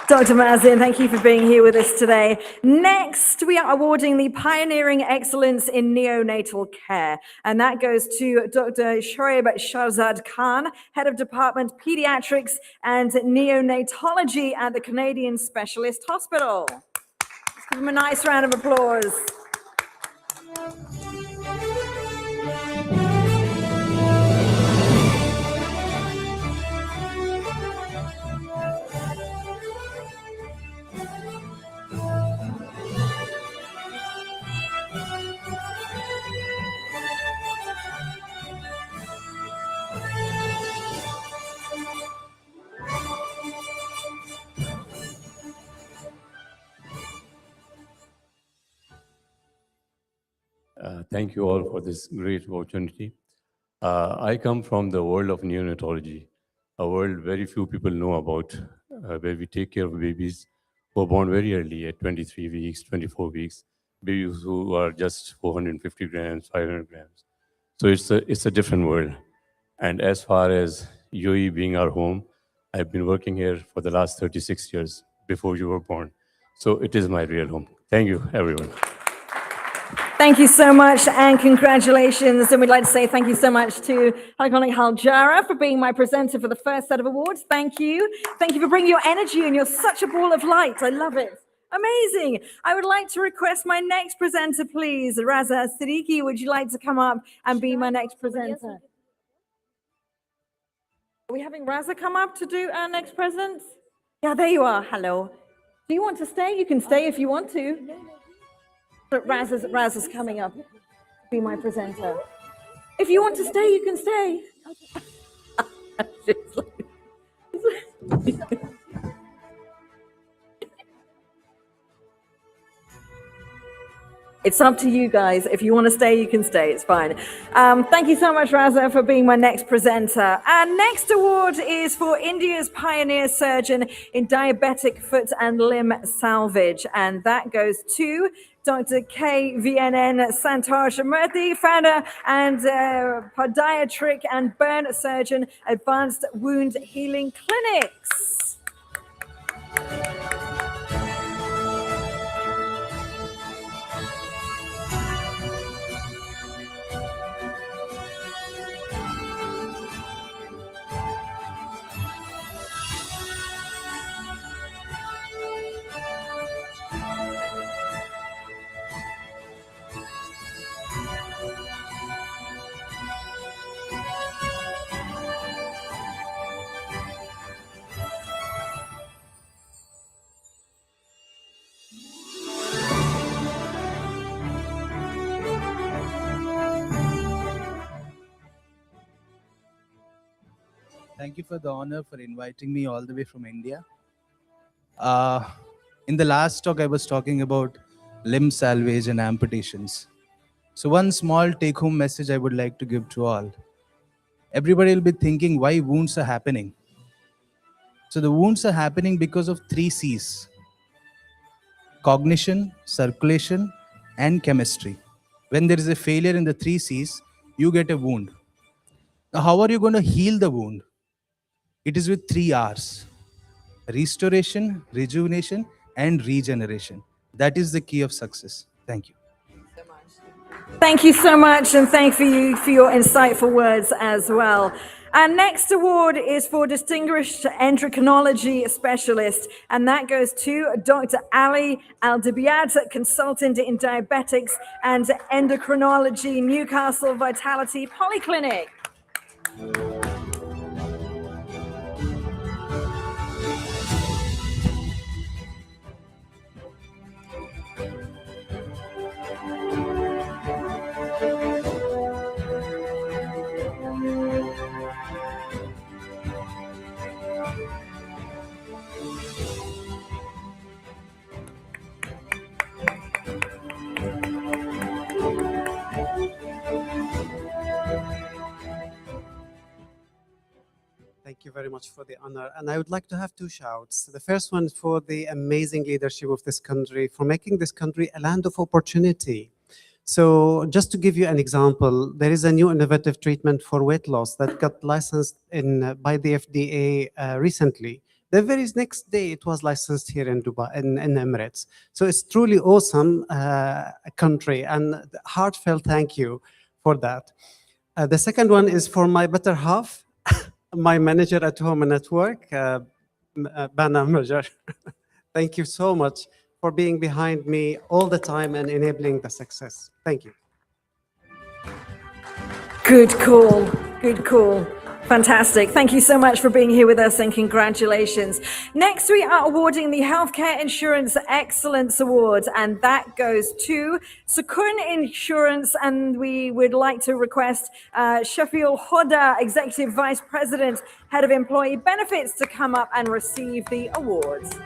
Dr. Mazin. Thank you for being here with us today. Next, we are awarding the Pioneering Excellence in Neonatal Care, and that goes to Dr. Shoaib Shahzad Khan, Head of Department Pediatrics and Neonatology at the Canadian Specialist Hospital. Let's give him a nice round of applause. Thank you all for this great opportunity. I come from the world of neonatology, a world very few people know about, where we take care of babies who are born very early at 23 weeks, 24 weeks, babies who are just 450 grams, 500 grams. So it's a different world. And as far as UAE being our home, I've been working here for the last 36 years before you were born. So it is my real home. Thank you, everyone. Thank you so much and congratulations. And we'd like to say thank you so much to Iconic Haljara for being my presenter for the first set of awards. Thank you. Thank you for bringing your energy, and you're such a ball of light. I love it. Amazing. I would like to request my next presenter, please. Raza Siddiqui, would you like to come up and be my next presenter? Are we having Raza come up to do our next present? Yeah, there you are. Hello. Do you want to stay? You can stay if you want to. But Raz is coming up. Be my presenter. If you want to stay, you can stay. It's up to you guys. If you want to stay, you can stay. It's fine. Thank you so much, Raza, for being my next presenter. Our next award is for India's pioneer surgeon in diabetic foot and limb salvage. And that goes to Dr. K. VNN Santosh Murthy, founder and podiatric and burn surgeon, Advanced Wound Healing Clinics. Thank you for the honor for inviting me all the way from India. In the last talk, I was talking about limb salvage and amputations. So one small take-home message I would like to give to all. Everybody will be thinking why wounds are happening. So the wounds are happening because of 3 C's: cognition, circulation, and chemistry. When there is a failure in the 3 C's, you get a wound. Now, how are you going to heal the wound? It is with 3 R's: restoration, rejuvenation, and regeneration. That is the key of success. Thank you. Thank you so much, and thank you for your insightful words as well. Our next award is for Distinguished Endocrinology Specialist, and that goes to Dr. Ali Al-Dibiat, Consultant in Diabetics and Endocrinology, Newcastle Vitality Polyclinic. Thank you very much for the honor. And I would like to have two shouts. The first one is for the amazing leadership of this country, for making this country a land of opportunity. So just to give you an example, there is a new innovative treatment for weight loss that got licensed by the FDA recently. The very next day, it was licensed here in Dubai, in Emirates. So it's truly awesome country, and heartfelt thank you for that. The second one is for my better half, my manager at home and at work, Bana Majar. Thank you so much for being behind me all the time and enabling the success. Thank you. Good call. Good call. Fantastic. Thank you so much for being here with us and congratulations. Next, we are awarding the Healthcare Insurance Excellence Award, and that goes to Sukun Insurance. And we would like to request Shafiul Hoda, Executive Vice President, Head of Employee Benefits, to come up and receive the awards.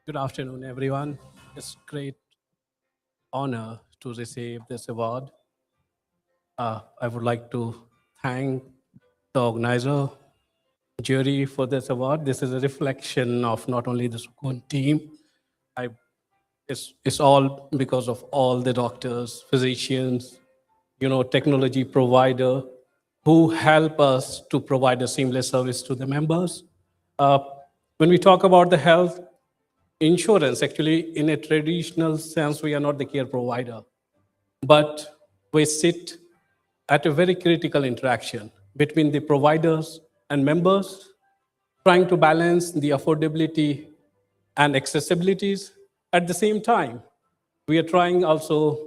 Good afternoon, everyone. It's a great honor to receive this award. I would like to thank the organizer, jury, for this award. This is a reflection of not only the Sukun team. It's all because of all the doctors, physicians, technology provider who help us to provide a seamless service to the members. When we talk about the health insurance, actually, in a traditional sense, we are not the care provider, but we sit at a very critical interaction between the providers and members, trying to balance the affordability and accessibilities. At the same time, we are trying also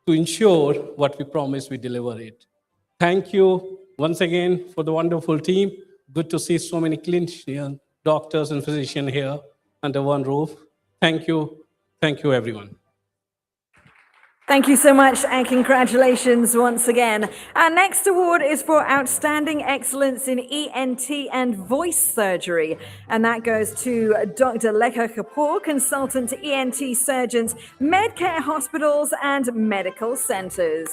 to ensure what we promise, we deliver it. Thank you once again for the wonderful team. Good to see so many clinicians, doctors, and physicians here under one roof. Thank you. Thank you, everyone. Thank you so much and congratulations once again. Our next award is for Outstanding Excellence in ENT and Voice Surgery. And that goes to Dr. Lekha Kapoor, Consultant to ENT Surgeons, Medcare Hospitals and Medical Centers.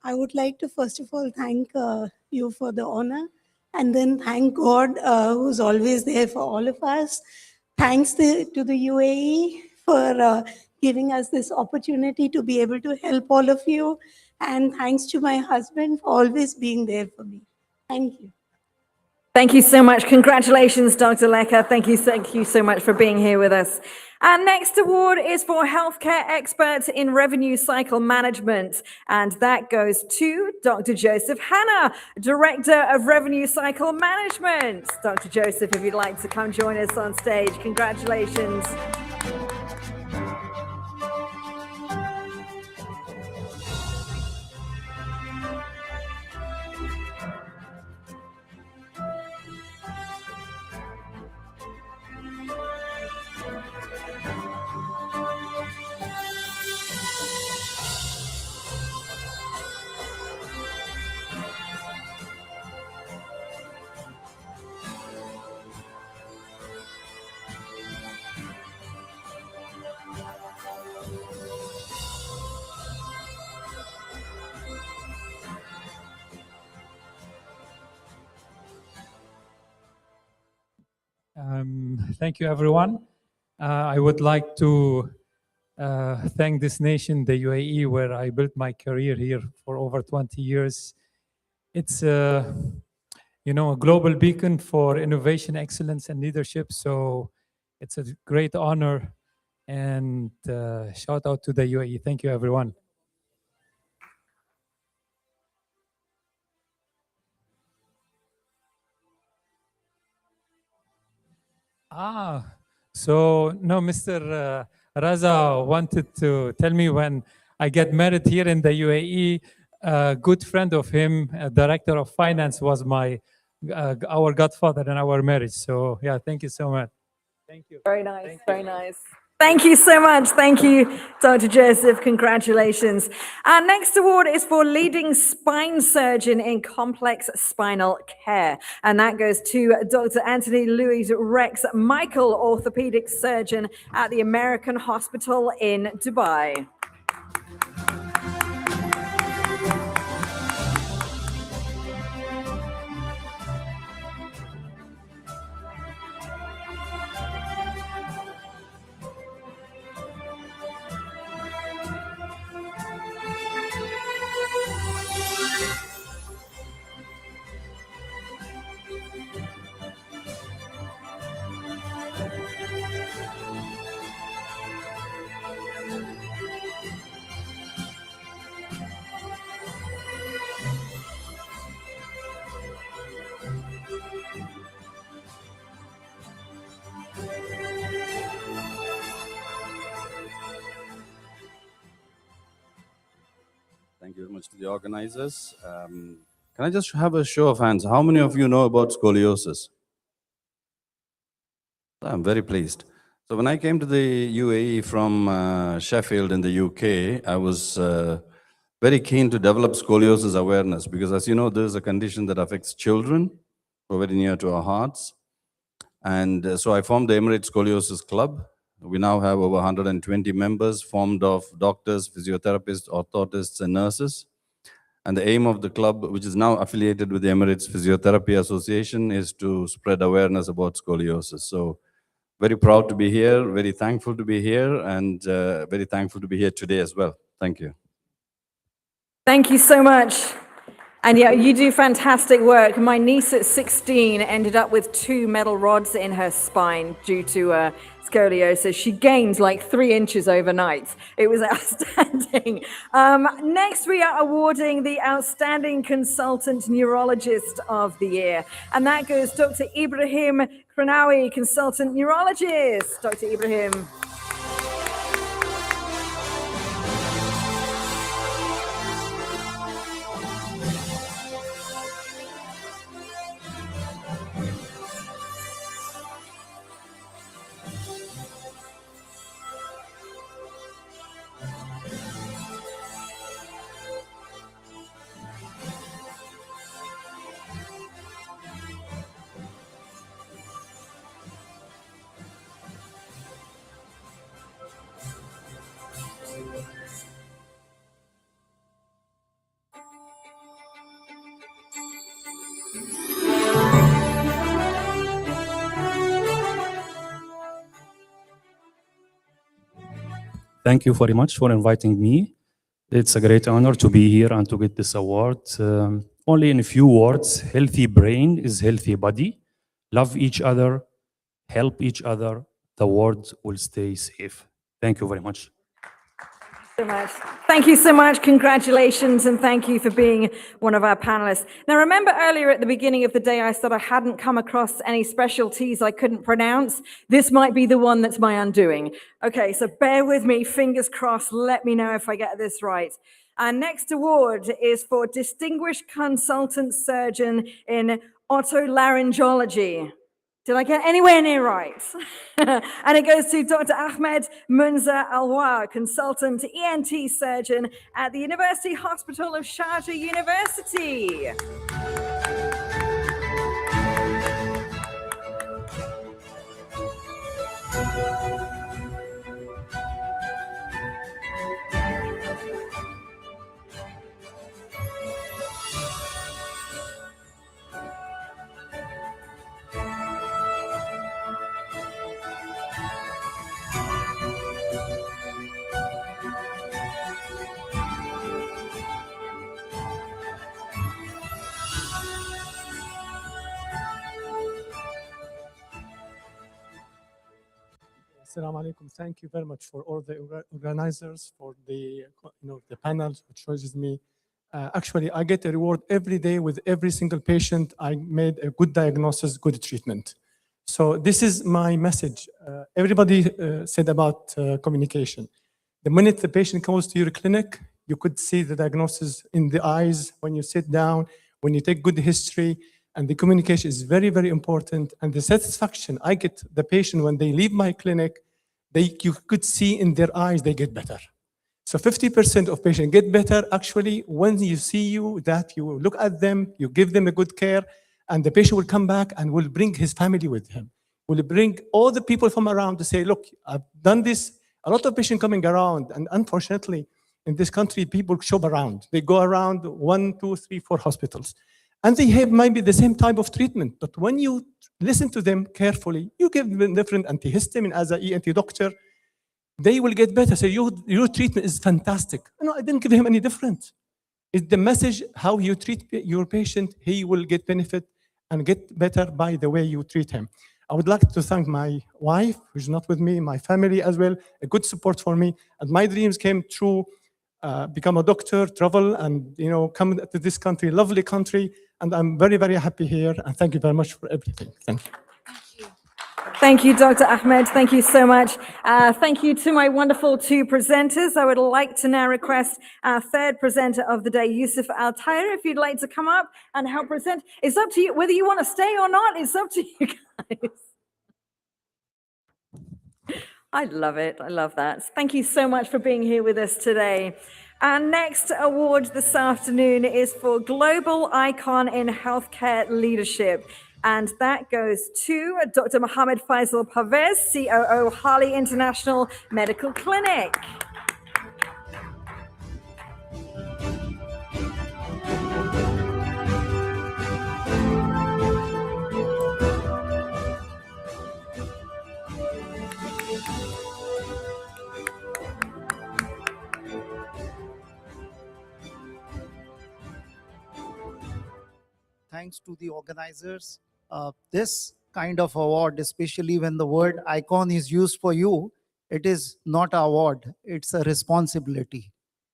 I would like to first of all thank you for the honor, and then thank God who's always there for all of us. Thanks to the UAE for giving us this opportunity to be able to help all of you, and thanks to my husband for always being there for me. Thank you. Thank you so much. Congratulations, Dr. Lekha. Thank you so much for being here with us. Our next award is for Healthcare Experts in Revenue Cycle Management, and that goes to Dr. Joseph Hanna, Director of Revenue Cycle Management. Dr. Joseph, if you'd like to come join us on stage, congratulations. Thank you, everyone. I would like to thank this nation, the UAE, where I built my career here for over 20 years. It's a global beacon for innovation, excellence, and leadership. So it's a great honor. And shout out to the UAE. Thank you, everyone. So no, Mr. Raza wanted to tell me when I get married here in the UAE, a good friend of him, director of finance, was our godfather in our marriage. So yeah, thank you so much. Thank you. Very nice, very nice. Thank you so much. Thank you, Dr. Joseph. Congratulations. Our next award is for leading spine surgeon in complex spinal care. And that goes to Dr. Anthony Louis Rex Michael, orthopedic surgeon at the American Hospital in Dubai. Thank you very much to the organizers. Can I just have a show of hands? How many of you know about scoliosis? I'm very pleased. So when I came to the UAE from Sheffield in the UK, I was very keen to develop scoliosis awareness because, as you know, this is a condition that affects children who are very near to our hearts. And so I formed the Emirates Scoliosis Club. We now have over 120 members formed of doctors, physiotherapists, orthotists, and nurses. And the aim of the club, which is now affiliated with the Emirates Physiotherapy Association, is to spread awareness about scoliosis. So very proud to be here, very thankful to be here, and very thankful to be here today as well. Thank you. Thank you so much. And yeah, you do fantastic work. My niece at 16 ended up with 2 metal rods in her spine due to scoliosis. She gained like 3 inches overnight. It was outstanding. Next, we are awarding the Outstanding Consultant Neurologist of the Year. And that goes Dr. Ibrahim Kranawi, Consultant Neurologist. Dr. Ibrahim. Thank you very much for inviting me. It's a great honor to be here and to get this award. Only in a few words, healthy brain is healthy body. Love each other, help each other. The world will stay safe. Thank you very much. So much. Thank you so much. Congratulations, and thank you for being one of our panelists. Now, remember earlier at the beginning of the day, I said I hadn't come across any specialties I couldn't pronounce. This might be the one that's my undoing. Okay, so bear with me, fingers crossed. Let me know if I get this right. Our next award is for Distinguished Consultant Surgeon in Otolaryngology. Did I get anywhere near right? And it goes to Dr. Ahmed Munza Alwa, Consultant ENT Surgeon at the University Hospital of Sharjah University. Assalamu alaikum. Thank you very much for all the organizers for the the panel who chooses me. Actually, I get a reward every day with every single patient. I made a good diagnosis, good treatment. So this is my message. Everybody said about communication. The minute the patient comes to your clinic, you could see the diagnosis in the eyes when you sit down, when you take good history, and the communication is very, very important. And the satisfaction I get the patient when they leave my clinic, you could see in their eyes they get better. So 50% of patients get better actually when you see that you look at them, you give them a good care, and the patient will come back and will bring his family with him. Will bring all the people from around to say, look, I've done this. A lot of patients coming around, and unfortunately, in this country, people shop around. They go around 1, 2, 3, 4 hospitals. And they have maybe the same type of treatment. But when you listen to them carefully, you give them different antihistamine as an ENT doctor, they will get better. Say, your treatment is fantastic. No, I didn't give him any different. It's the message, how you treat your patient, he will get benefit and get better by the way you treat him. I would like to thank my wife, who's not with me, my family as well, a good support for me. And my dreams came true, become a doctor, travel, and come to this country, lovely country. And I'm very, very happy here. And thank you very much for everything. Thank you. Thank you, Dr. Ahmed. Thank you so much. Thank you to my wonderful two presenters. I would like to now request our third presenter of the day, Yusuf Al-Tayer, if you'd like to come up and help present. It's up to you. Whether you want to stay or not, it's up to you guys. I love it. I love that. Thank you so much for being here with us today. Our next award this afternoon is for Global Icon in Healthcare Leadership. And that goes to Dr. Mohammed Faisal Parvez, COO, Harley International Medical Clinic. Thanks to the organizers. This kind of award, especially when the word icon is used for you, it is not an award, it's a responsibility.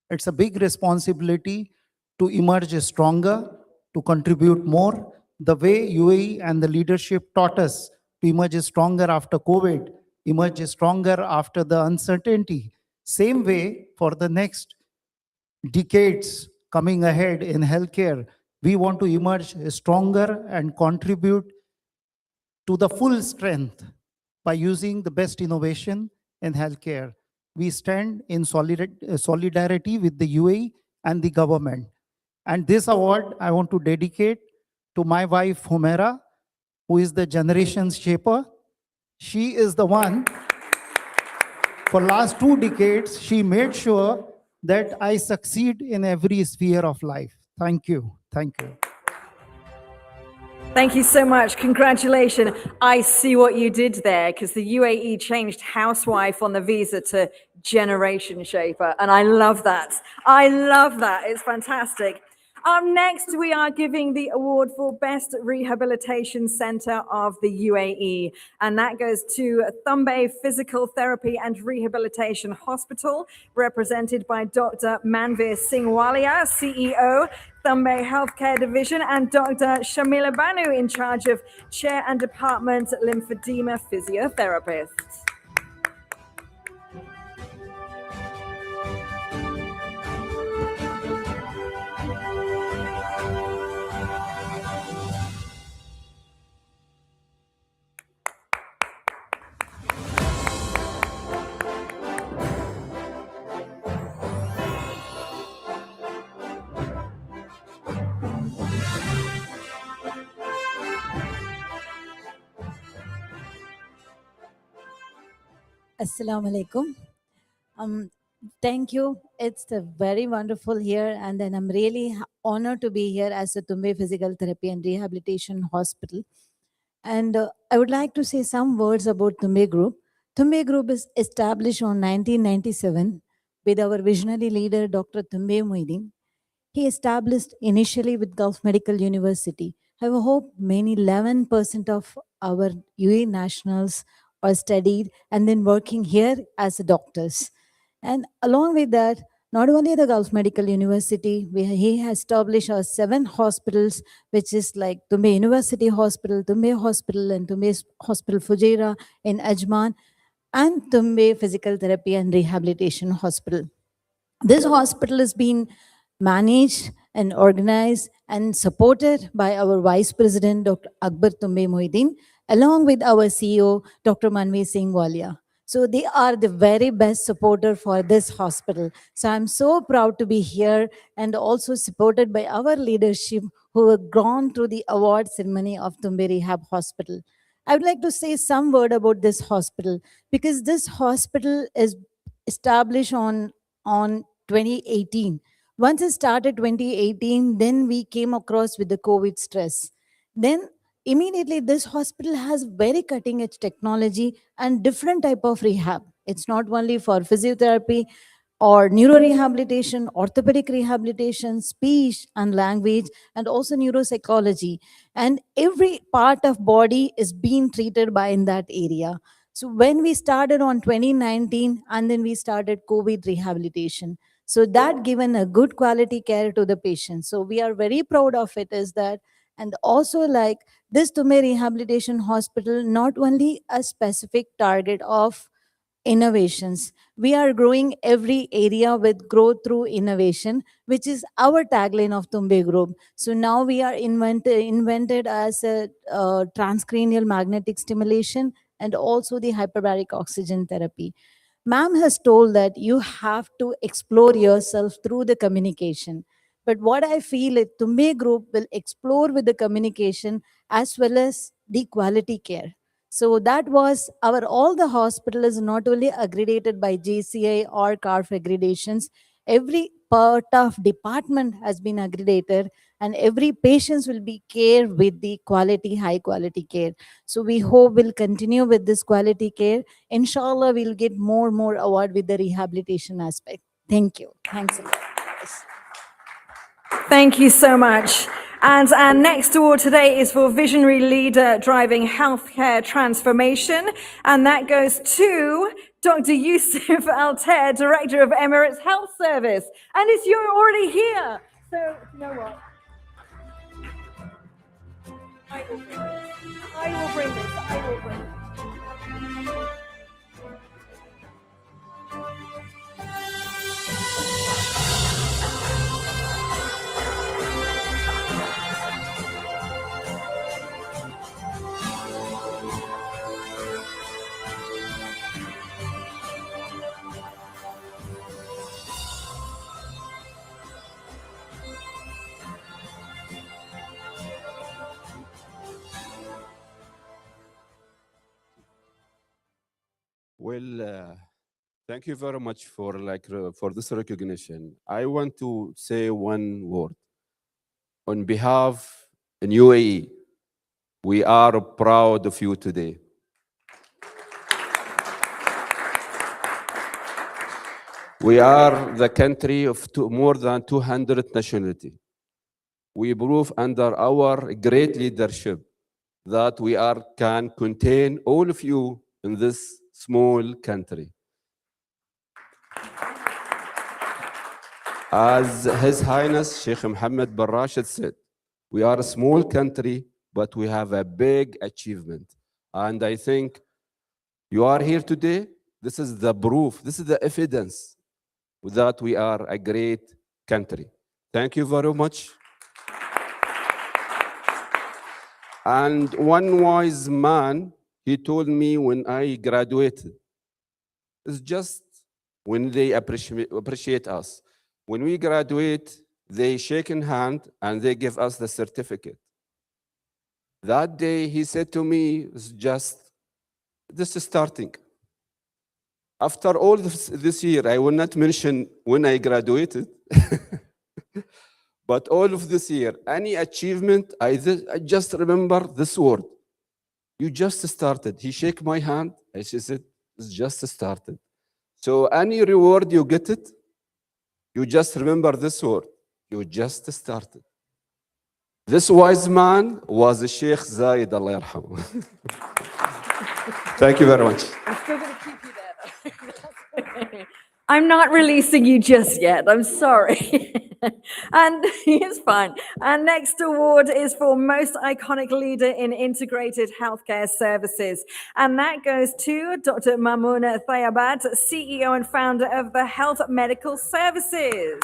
It's a big responsibility to emerge stronger, to contribute more. The way UAE and the leadership taught us to emerge stronger after COVID, emerge stronger after the uncertainty. Same way for the next decades coming ahead in healthcare, we want to emerge stronger and contribute to the full strength by using the best innovation in healthcare. We stand in solidarity with the UAE and the government. And this award I want to dedicate to my wife, Humaira, who is the generation's shaper. She is the one, for last 2 decades, she made sure that I succeed in every sphere of life. Thank you. Thank you. Thank you so much. Congratulations. I see what you did there, because the UAE changed housewife on the visa to generation shaper. And I love that. I love that. It's fantastic. Up next, we are giving the award for Best Rehabilitation Center of the UAE. And that goes to Thumbay Physical Therapy and Rehabilitation Hospital, represented by Dr. Manvir Singh Walia, CEO, Thumbay Healthcare Division, and Dr. Shamila Banu, in charge of Chair and Department Lymphedema Physiotherapist. Assalamu alaikum. Thank you. It's very wonderful here, and then I'm really honored to be here as a Tumbe Physical Therapy and Rehabilitation Hospital. And I would like to say some words about Tumbe Group. Tumbe Group is established on 1997 with our visionary leader, Dr. Tumbe Muhyiddin. He established initially with Gulf Medical University. I hope many 11% of our UAE nationals or studied and then working here as doctors. And along with that, not only the Gulf Medical University, he has established 7 hospitals, which is like Tumbe University Hospital, Tumbe Hospital, and Tumbe Hospital Fujairah in Ajman, and Tumbe Physical Therapy and Rehabilitation Hospital. This hospital has been managed and organized and supported by our Vice President, Dr. Akbar Tumbe Mohiddin, along with our CEO, Dr. Manveer Singh Walia. So they are the very best supporter for this hospital. So I'm so proud to be here and also supported by our leadership who have gone through the award ceremony of Tumbe Rehab Hospital. I would like to say some word about this hospital because this hospital is established on 2018. Once it started 2018, then we came across with the COVID stress. Then immediately this hospital has very cutting edge technology and different type of rehab. It's not only for physiotherapy or neurorehabilitation, orthopedic rehabilitation, speech and language, and also neuropsychology. And every part of body is being treated by in that area. So when we started on 2019, and then we started COVID rehabilitation. So that given a good quality care to the patient. So we are very proud of it is that, and also like this Tumbe Rehabilitation Hospital, not only a specific target of innovations. We are growing every area with growth through innovation, which is our tagline of Tumbe Group. So now we are invented as a transcranial magnetic stimulation and also the hyperbaric oxygen therapy. Ma'am has told that you have to explore yourself through the communication. But what I feel is Tumbe Group will explore with the communication as well as the quality care. So that was our all the hospital is not only accredited by JCI or CARF accreditations. Every part of department has been accredited, and every patients will be cared with the quality, high quality care. So we hope we'll continue with this quality care. Inshallah, we'll get more award with the rehabilitation aspect. Thank you. Thanks a lot. Thank you so much. And our next award today is for Visionary Leader Driving Healthcare Transformation. And that goes to Dr. Yusuf Altair, Director of Emirates Health Service. And it's you're already here. So, you know what? I will bring this. I will bring this. I will bring this. Well, thank you very much for for this recognition. I want to say one word. On behalf in UAE, we are proud of you today. We are the country of more than 200 nationalities. We prove under our great leadership that we can contain all of you in this small country. As His Highness Sheikh Mohammed bin Rashid said, we are a small country, but we have a big achievement. And I think you are here today. This is the proof, this is the evidence that we are a great country. Thank you very much. And one wise man, he told me when I graduated, it's just when they appreciate us. When we graduate, they shake in hand and they give us the certificate. That day, he said to me, this is starting. After all this year, I will not mention when I graduated, but all of this year, any achievement, I just remember this word. You just started. He shook my hand. I said, it's just started. So any reward you get it, you just remember this word. You just started. This wise man was Sheikh Zayed, Allah yarhamu. Thank you very much. I'm still going to keep you there, though. I'm not releasing you just yet. I'm sorry. And it's fine. Our next award is for Most Iconic Leader in Integrated Healthcare Services. And that goes to Dr. Mamouna Thayabat, CEO and founder of the Health Medical Services.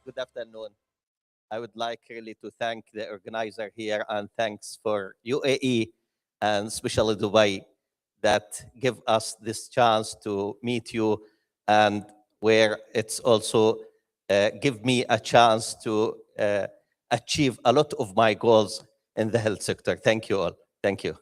Good afternoon. I would like really to thank the organizer here and thanks for UAE and especially Dubai that give us this chance to meet you and where it's also give me a chance to achieve a lot of my goals in the health sector. Thank you all. Thank you.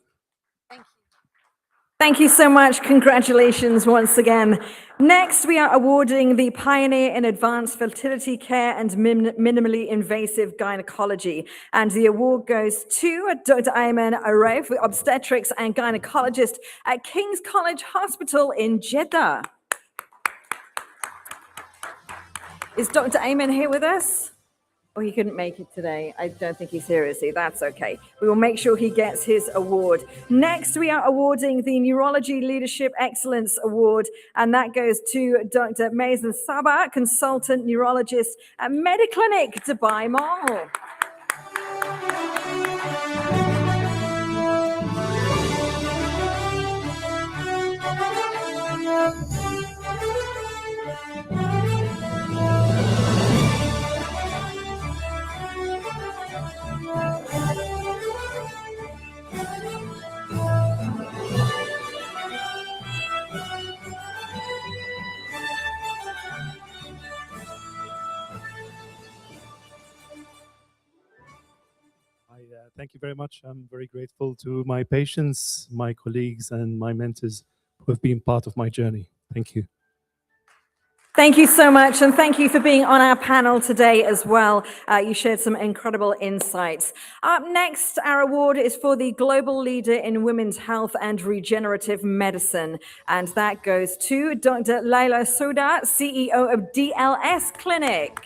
Thank you so much. Congratulations once again. Next, we are awarding the Pioneer in Advanced Fertility Care and Minimally Invasive Gynecology. And the award goes to Dr. Ayman Arif, obstetrics and gynecologist at King's College Hospital in Jeddah. Is Dr. Ayman here with us? Or he couldn't make it today. I don't think he's here, is he? That's okay. We will make sure he gets his award. Next, we are awarding the Neurology Leadership Excellence Award, and that goes to Dr. Mazen Sabah, consultant neurologist at Mediclinic Dubai Mall. Thank you very much. I'm very grateful to my patients, my colleagues, and my mentors who have been part of my journey. Thank you. Thank you so much, and thank you for being on our panel today as well. You shared some incredible insights. Up next, our award is for the Global Leader in Women's Health and Regenerative Medicine, and that goes to Dr. Laila Souda, CEO of DLS Clinic.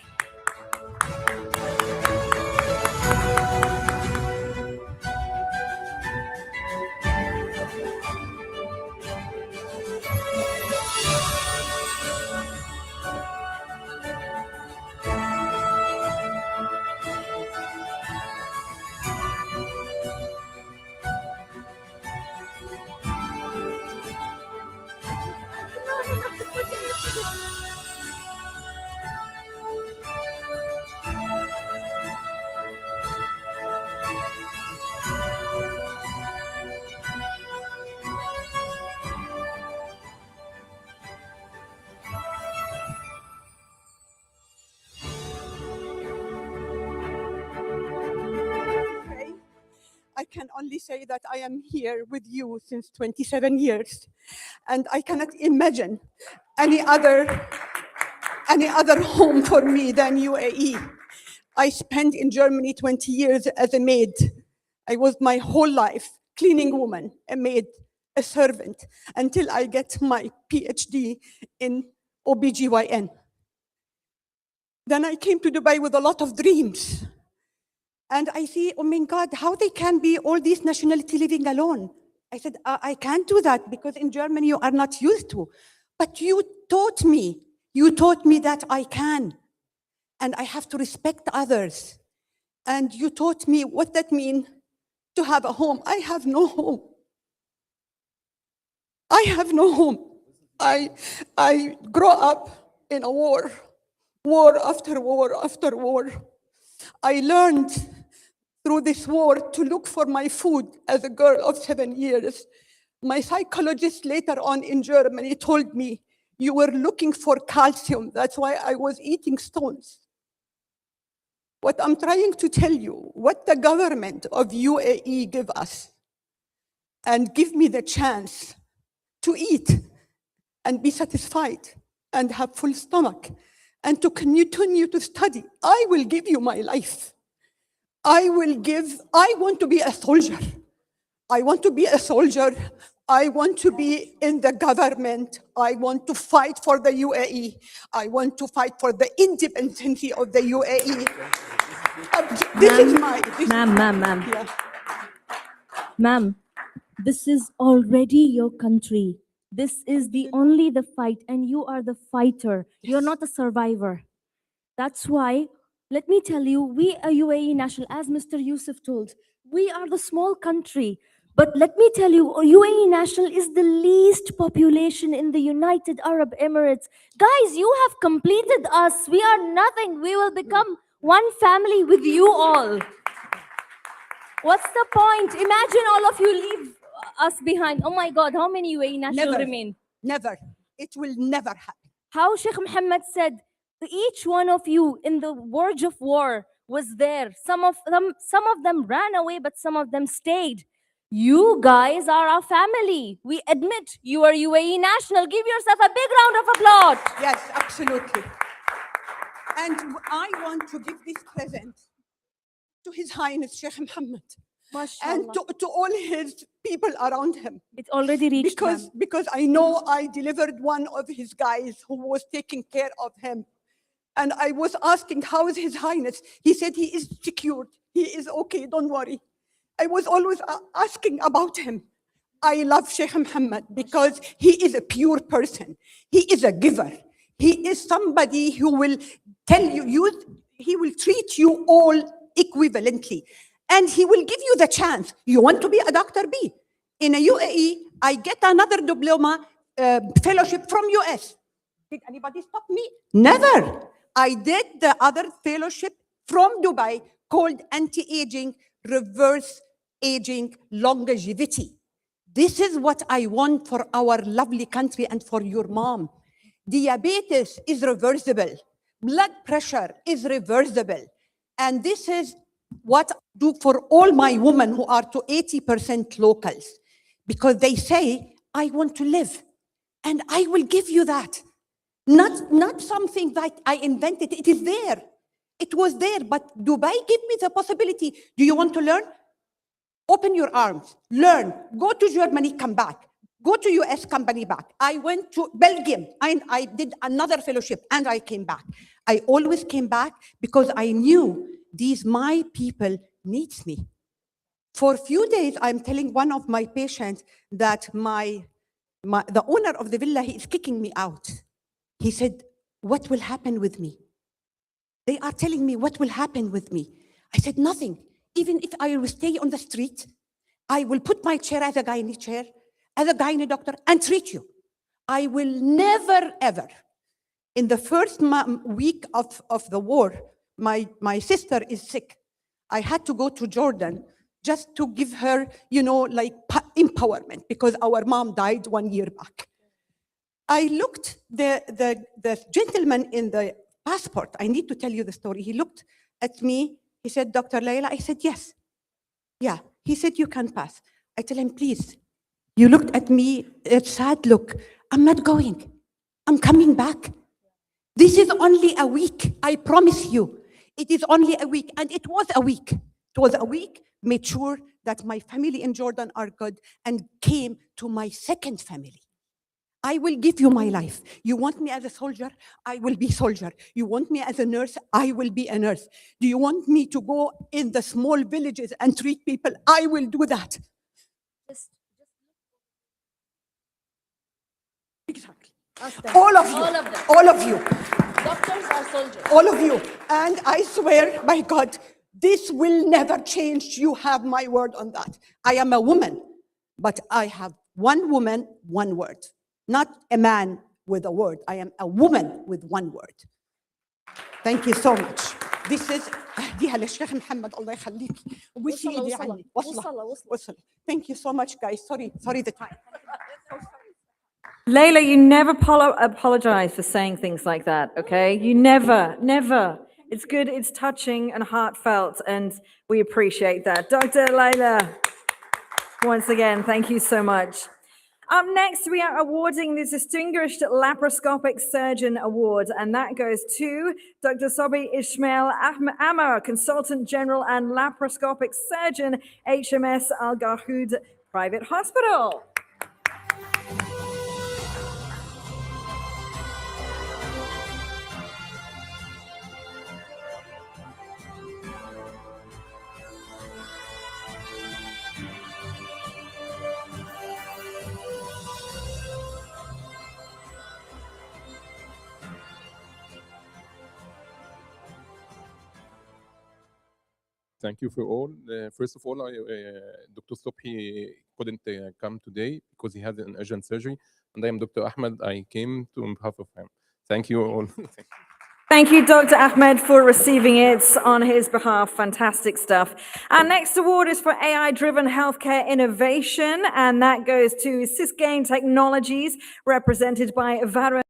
I can only say that I am here with you since 27 years, and I cannot imagine any other home for me than UAE. I spent in Germany 20 years as a maid. I was my whole life cleaning woman, a maid, a servant, until I get my PhD in OBGYN. Then I came to Dubai with a lot of dreams. And I see, oh my God, how they can be all these nationality living alone. I said, I can't do that because in Germany you are not used to. But you taught me that I can. And I have to respect others. And you taught me what that means to have a home. I have no home. I have no home. I grew up in a war after war after war. I learned through this war to look for my food as a girl of 7 years. My psychologist later on in Germany told me, you were looking for calcium. That's why I was eating stones. What I'm trying to tell you, what the government of UAE give us and give me the chance to eat and be satisfied and have full stomach and to continue to study, I will give you my life. I want to be a soldier. I want to be a soldier. I want to be in the government. I want to fight for the UAE. I want to fight for the independence of the UAE. This is my... Ma'am. Yeah. Ma'am, this is already your country. This is only the fight, and you are the fighter. You're not a survivor. That's why, let me tell you, we are UAE national, as Mr. Yusuf told, we are the small country. But let me tell you, UAE national is the least population in the United Arab Emirates. Guys, you have completed us. We are nothing. We will become one family with you all. What's the point? Imagine all of you leave us behind. Oh my God, how many UAE national remain? Never. It will never happen. How Sheikh Mohammed said, each one of you in the verge of war was there. Some of them ran away, but some of them stayed. You guys are our family. We admit you are UAE national. Give yourself a big round of applause. Yes, absolutely. And I want to give this present to His Highness Sheikh Mohammed and to all his people around him. It's already reached because I know I delivered one of his guys who was taking care of him. And I was asking, how is His Highness? He said he is secured. He is okay, don't worry. I was always asking about him. I love Sheikh Mohammed because he is a pure person. He is a giver. He is somebody who will tell you, he will treat you all equivalently. And he will give you the chance. You want to be a doctor? Be. In a UAE, I get another diploma fellowship from US. Did anybody stop me? Never. I did the other fellowship from Dubai called anti-aging, reverse aging, longevity. This is what I want for our lovely country and for your mom. Diabetes is reversible. Blood pressure is reversible. And this is what I do for all my women who are to 80% locals. Because they say, I want to live. And I will give you that. Not something that I invented. It is there. It was there. But Dubai gave me the possibility. Do you want to learn? Open your arms. Learn. Go to Germany, come back. Go to US, company back. I went to Belgium. I did another fellowship and I came back. I always came back because I knew my people needs me. For a few days, I'm telling one of my patients that the owner of the villa, he is kicking me out. He said, what will happen with me? They are telling me what will happen with me. I said, nothing. Even if I will stay on the street, I will put my chair as a gynae chair, as a gynae doctor, and treat you. I will never, ever. In the first week of the war, my sister is sick. I had to go to Jordan just to give her, like empowerment, because our mom died 1 year back. I looked, the gentleman in the passport, I need to tell you the story. He looked at me, he said, Dr. Layla, I said, yes. Yeah, he said, you can pass. I tell him, please. You looked at me, a sad look. I'm not going. I'm coming back. This is only a week, I promise you. It is only a week, and it was a week. It was a week, made sure that my family in Jordan are good, and came to my second family. I will give you my life. You want me as a soldier? I will be soldier. You want me as a nurse? I will be a nurse. Do you want me to go in the small villages and treat people? I will do that. Exactly. All of you. All of you. Doctors are soldiers. All of you. And I swear, by God, this will never change. You have my word on that. I am a woman, but I have one woman, one word. Not a man with a word. I am a woman with one word. Thank you so much. This is أهديها للشيخ محمد الله يخليك. وبوسي إيدي عني. وصل. Thank you so much, guys. Sorry the time. Layla, you never apologize for saying things like that, okay? You never. It's good, it's touching and heartfelt, and we appreciate that. Dr. Laila, once again, thank you so much. Up next, we are awarding the Distinguished Laparoscopic Surgeon Award, and that goes to Dr. Sobi Ismail Ammar, Consultant General and Laparoscopic Surgeon, HMS Al Garhoud Private Hospital. Thank you for all. First of all, Dr. Sobhi couldn't come today because he had an urgent surgery, and I am Dr. Ahmed. I came on behalf of him. Thank you all. Thank you, Dr. Ahmed, for receiving it on his behalf. Fantastic stuff. Our next award is for AI-driven healthcare innovation, and that goes to Sysgain Technologies, represented by Vara.